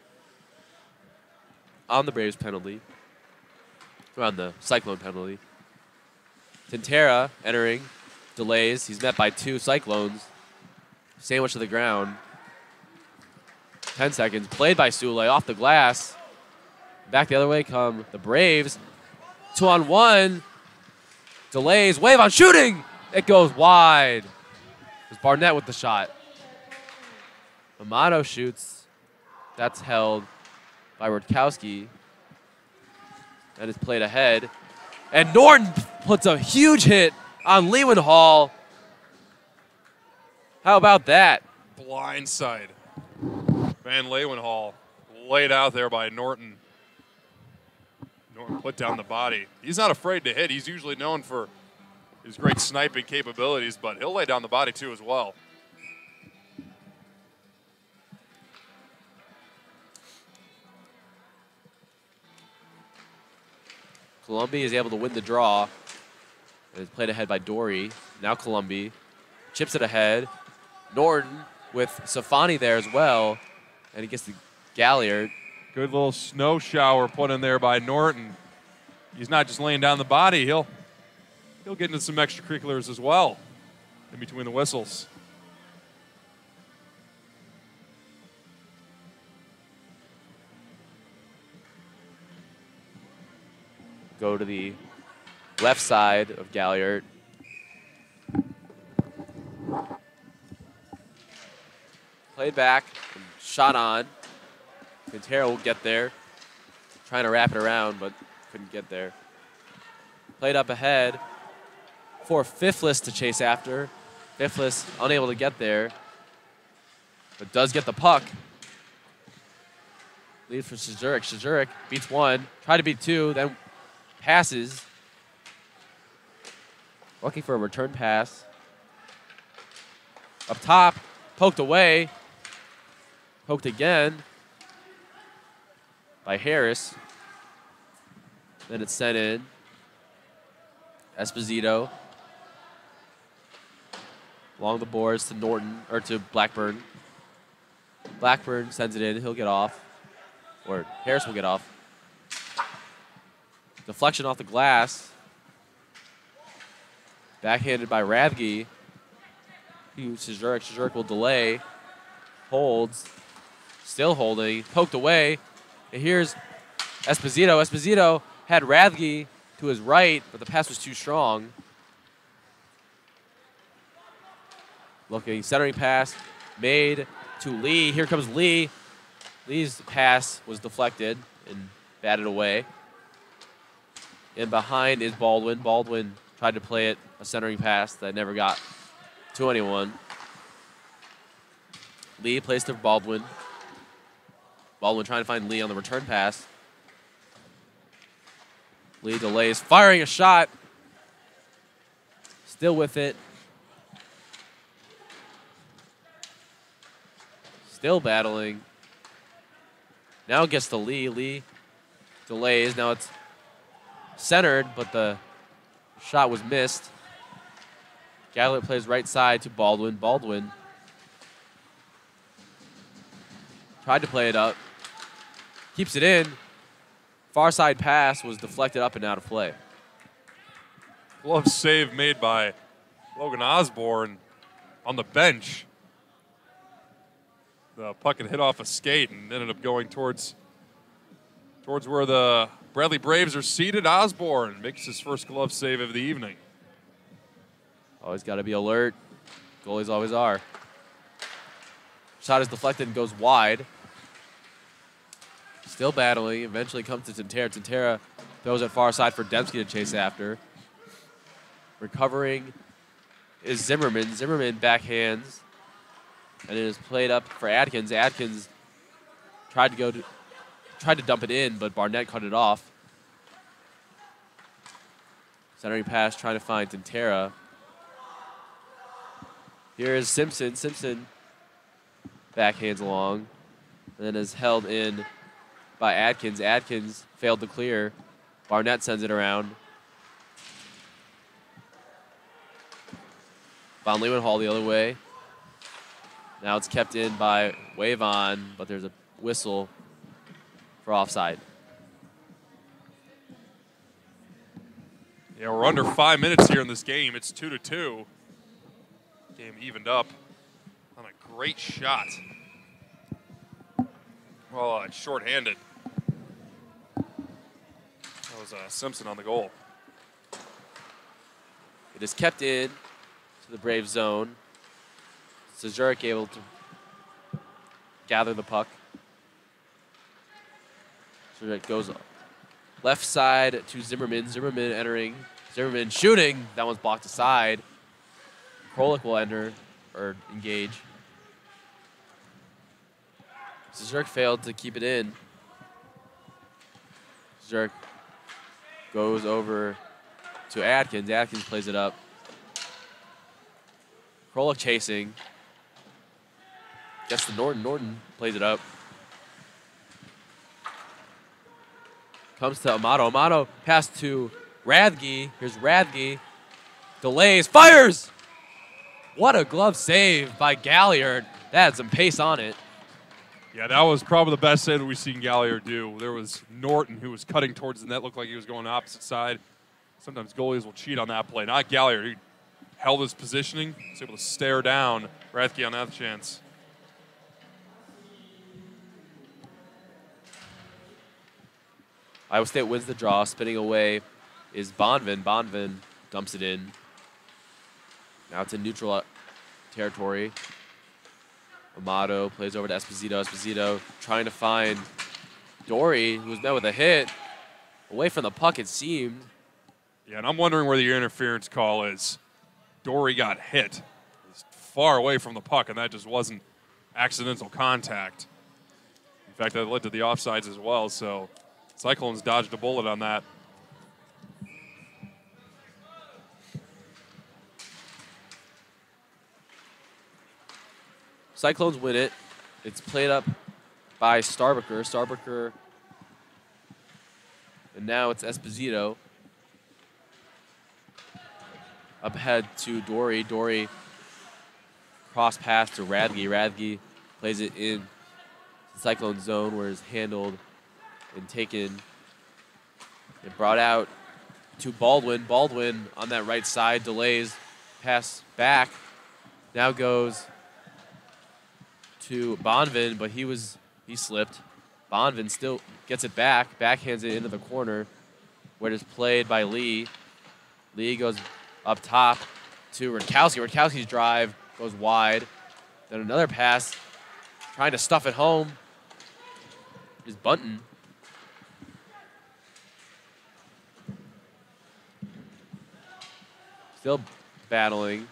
On the Braves penalty. Or on the Cyclone penalty. Tintera entering. Delays. He's met by 2 Cyclones. Sandwich to the ground. 10 seconds. Played by Sule off the glass. Back the other way come the Braves. 2-on-1. Delays. Wave on shooting. It goes wide. It was Barnett with the shot. Amato shoots. That's held by Rutkowski. That is played ahead. And Norton puts a huge hit on Lewenhall. How about that? Blindside. Van Leeuwenhall laid out there by Norton. Norton put down the body. He's not afraid to hit. He's usually known for his great sniping capabilities, but he'll lay down the body too as well. Colombi is able to win the draw. And is played ahead by Dory. Now Colombi chips it ahead. Norton with Safani there as well. And he gets the Galliard. Good little snow shower put in there by Norton. He's not just laying down the body. He'll get into some extracurriculars as well in between the whistles. Go to the left side of Galliard. Played back, and shot on. Quintero will get there. Trying to wrap it around, but couldn't get there. Played up ahead for Fifless to chase after. Fifless unable to get there, but does get the puck. Lead for Szczurek. Szczurek beats 1, tried to beat 2, then passes. Looking for a return pass. Up top, poked away. Poked again by Harris. Then it's sent in. Esposito. Along the boards to Norton, or to Blackburn. Blackburn sends it in. He'll get off. Or Harris will get off. Deflection off the glass. Backhanded by Radke. Szczurek will delay. Holds. Still holding. Poked away. And here's Esposito. Esposito had Radke to his right, but the pass was too strong. Looking, centering pass made to Lee. Here comes Lee. Lee's pass was deflected and batted away. And behind is Baldwin. Baldwin tried to play it, a centering pass that never got to anyone. Lee plays to Baldwin. Baldwin trying to find Lee on the return pass. Lee delays, firing a shot. Still with it. Still battling. Now it gets to Lee. Lee delays. Now it's centered, but the shot was missed. Galliard plays right side to Baldwin. Baldwin tried to play it up. Keeps it in. Far side pass was deflected up and out of play. Glove save made by Logan Osborne on the bench. The puck had hit off a skate and ended up going towards where the Bradley Braves are seated. Osborne makes his first glove save of the evening. Always got to be alert. Goalies always are. Shot is deflected and goes wide. Still battling. Eventually comes to Tintera. Tintera throws it far side for Dembski to chase after. Recovering is Zimmerman. Zimmerman backhands. And it is played up for Adkins. Adkins tried to dump it in, but Barnett cut it off. Centering pass trying to find Tintera. Here is Simpson. Simpson backhands along, and then is held in by Adkins. Adkins failed to clear. Barnett sends it around. Von Leeuwenhall the other way. Now it's kept in by Wavon, but there's a whistle for offside. Yeah, we're under 5 minutes here in this game. It's 2-2. Game evened up on a great shot. Well, it's shorthanded. That was Simpson on the goal. It is kept in to the Brave zone. Zurich able to gather the puck. So it goes left side to Zimmerman. Zimmerman entering. Zimmerman shooting. That one's blocked aside. Krolik will enter or engage. Zurich failed to keep it in. Zurich goes over to Adkins. Adkins plays it up. Krolik chasing. Gets to Norton. Norton plays it up. Comes to Amato. Amato pass to Radke. Here's Radke. Delays. Fires! What a glove save by Galliard. That had some pace on it. Yeah, that was probably the best save that we've seen Galliard do. There was Norton who was cutting towards the net. Looked like he was going the opposite side. Sometimes goalies will cheat on that play. Not Galliard. He held his positioning. Was able to stare down Radke on that chance. Iowa State wins the draw. Spinning away is Bonvin. Bonvin dumps it in. Now it's in neutral territory. Amato plays over to Esposito. Esposito trying to find Dory, who was met with a hit. Away from the puck, it seemed. Yeah, and I'm wondering where the interference call is. Dory got hit. He's far away from the puck, and that just wasn't accidental contact. In fact, that led to the offsides as well, so Cyclones dodged a bullet on that. Cyclones win it. It's played up by Starbucker. Starbucker. And now it's Esposito. Up ahead to Dory. Dory cross pass to Radke. Radke plays it in the Cyclone zone where it's handled and taken and brought out to Baldwin. Baldwin on that right side delays. Pass back. Now goes to Bonvin, but he slipped. Bonvin still gets it back, backhands it into the corner, where it is played by Lee. Lee goes up top to Radkowski. Radkowski's drive goes wide. Then another pass, trying to stuff it home, is Bunton. Still battling.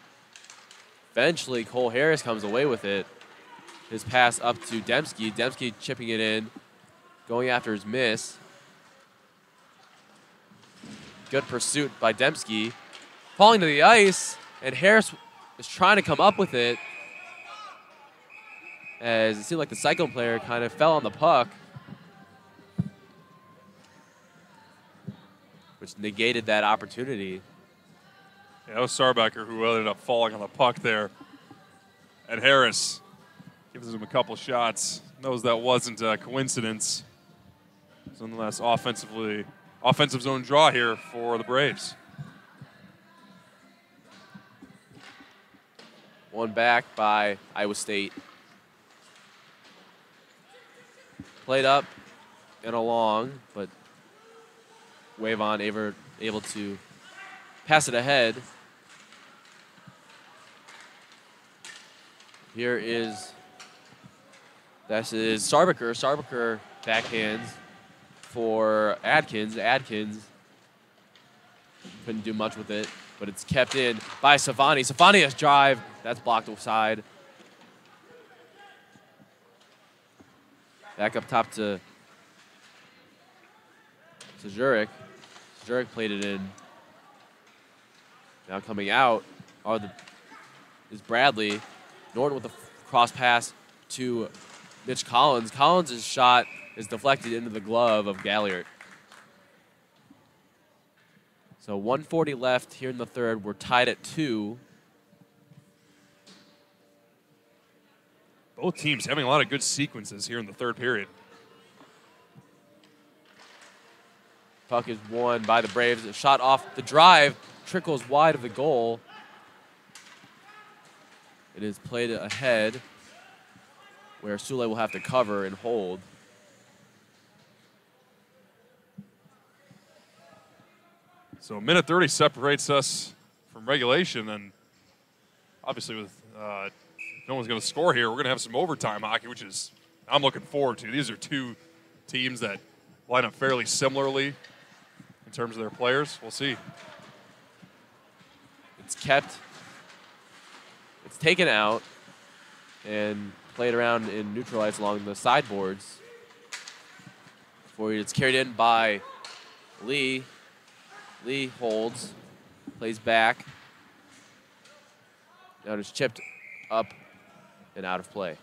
Eventually, Cole Harris comes away with it. His pass up to Dembski. Dembski chipping it in, going after his miss. Good pursuit by Dembski. Falling to the ice, and Harris is trying to come up with it. As it seemed like the Cyclone player kind of fell on the puck, which negated that opportunity. Yeah, that was Starbucker who ended up falling on the puck there. And Harris gives him a couple shots. Knows that wasn't a coincidence. So nonetheless, offensive zone draw here for the Braves. One back by Iowa State. Played up and along, but Wavon able to pass it ahead. Here is Starbucker. Starbucker backhands for Adkins. Adkins couldn't do much with it, but it's kept in by Savani. Savani's drive, that's blocked offside. Back up top to Zurich. Zurich played it in. Now coming out is Bradley. Norton with a cross pass to Mitch Collins. Collins' shot is deflected into the glove of Galliard. So 1:40 left here in the third. We're tied at 2. Both teams having a lot of good sequences here in the third period. Puck is won by the Braves. A shot off the drive, trickles wide of the goal. It is played ahead, where Sule will have to cover and hold. So a minute 30 separates us from regulation, and obviously with no one's going to score here, we're going to have some overtime hockey, which is I'm looking forward to. These are two teams that line up fairly similarly in terms of their players. We'll see. It's taken out and played around in neutral ice along the sideboards. It's carried in by Lee. Lee holds, plays back. Now it's chipped up and out of play.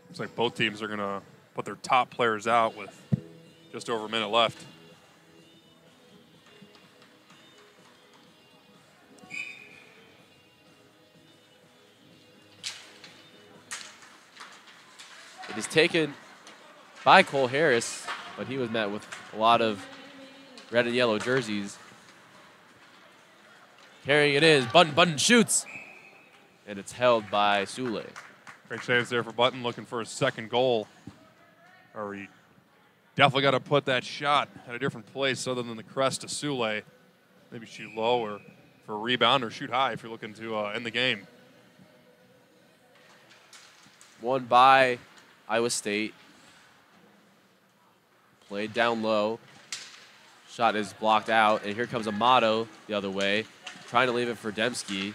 Looks like both teams are going to put their top players out with just over a minute left. It is taken by Cole Harris, but he was met with a lot of red and yellow jerseys. Carrying it is, Button shoots, and it's held by Sule. Great saves there for Button, looking for his second goal. Or he definitely got to put that shot at a different place other than the crest to Sule. Maybe shoot low or for a rebound, or shoot high if you're looking to end the game. Won by Iowa State. Played down low. Shot is blocked out, and here comes Amato the other way, trying to leave it for Dembski.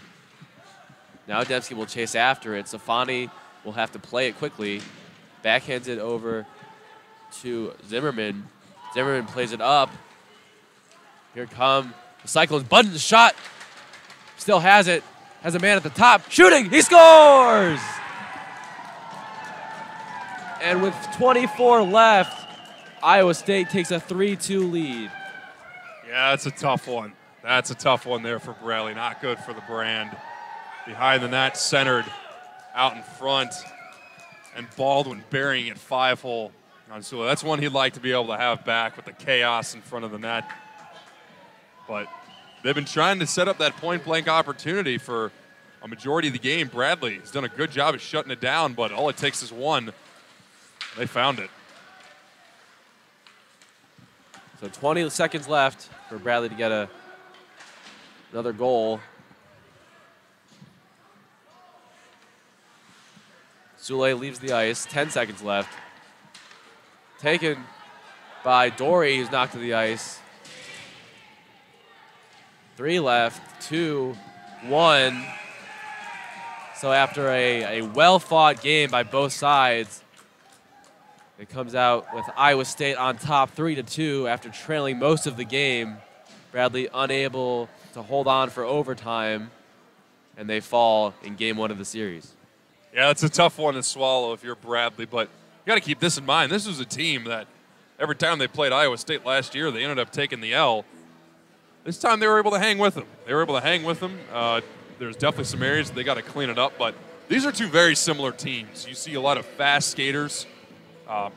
Now Dembski will chase after it. Safani will have to play it quickly. Backhands it over to Zimmerman. Zimmerman plays it up. Here come the Cyclones. Button's shot. Still has it. Has a man at the top. Shooting. He scores! And with 24 left, Iowa State takes a 3-2 lead. Yeah, that's a tough one. That's a tough one there for Bradley. Not good for the brand. Behind the net, centered out in front, and Baldwin burying it 5-hole on Sule. That's one he'd like to be able to have back with the chaos in front of the net. But they've been trying to set up that point-blank opportunity for a majority of the game. Bradley has done a good job of shutting it down, but all it takes is one. They found it. So 20 seconds left for Bradley to get another goal. Sule leaves the ice. 10 seconds left. Taken by Dory, who's knocked to the ice. 3 left. 2, 1. So after a well-fought game by both sides, it comes out with Iowa State on top 3-2 after trailing most of the game. Bradley unable to hold on for overtime, and they fall in game 1 of the series. Yeah, it's a tough one to swallow if you're Bradley, but you got to keep this in mind. This was a team that every time they played Iowa State last year, they ended up taking the L. This time they were able to hang with them. There's definitely some areas they got to clean it up, but these are two very similar teams. You see a lot of fast skaters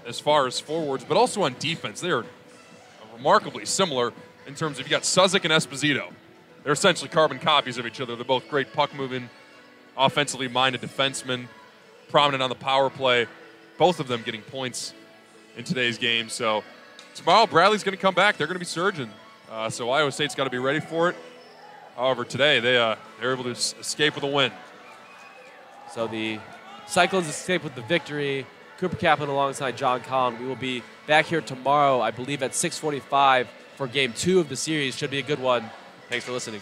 as far as forwards, but also on defense. They are remarkably similar in terms of you got Suzik and Esposito. They're essentially carbon copies of each other. They're both great puck-moving, offensively minded defensemen, prominent on the power play. Both of them getting points in today's game. So tomorrow, Bradley's going to come back. They're going to be surging. So Iowa State's got to be ready for it. However, today they're able to escape with a win. So the Cyclones escape with the victory. Cooper Kaplan alongside John Collin. We will be back here tomorrow, I believe, at 6:45 for Game 2 of the series. Should be a good one. Thanks for listening.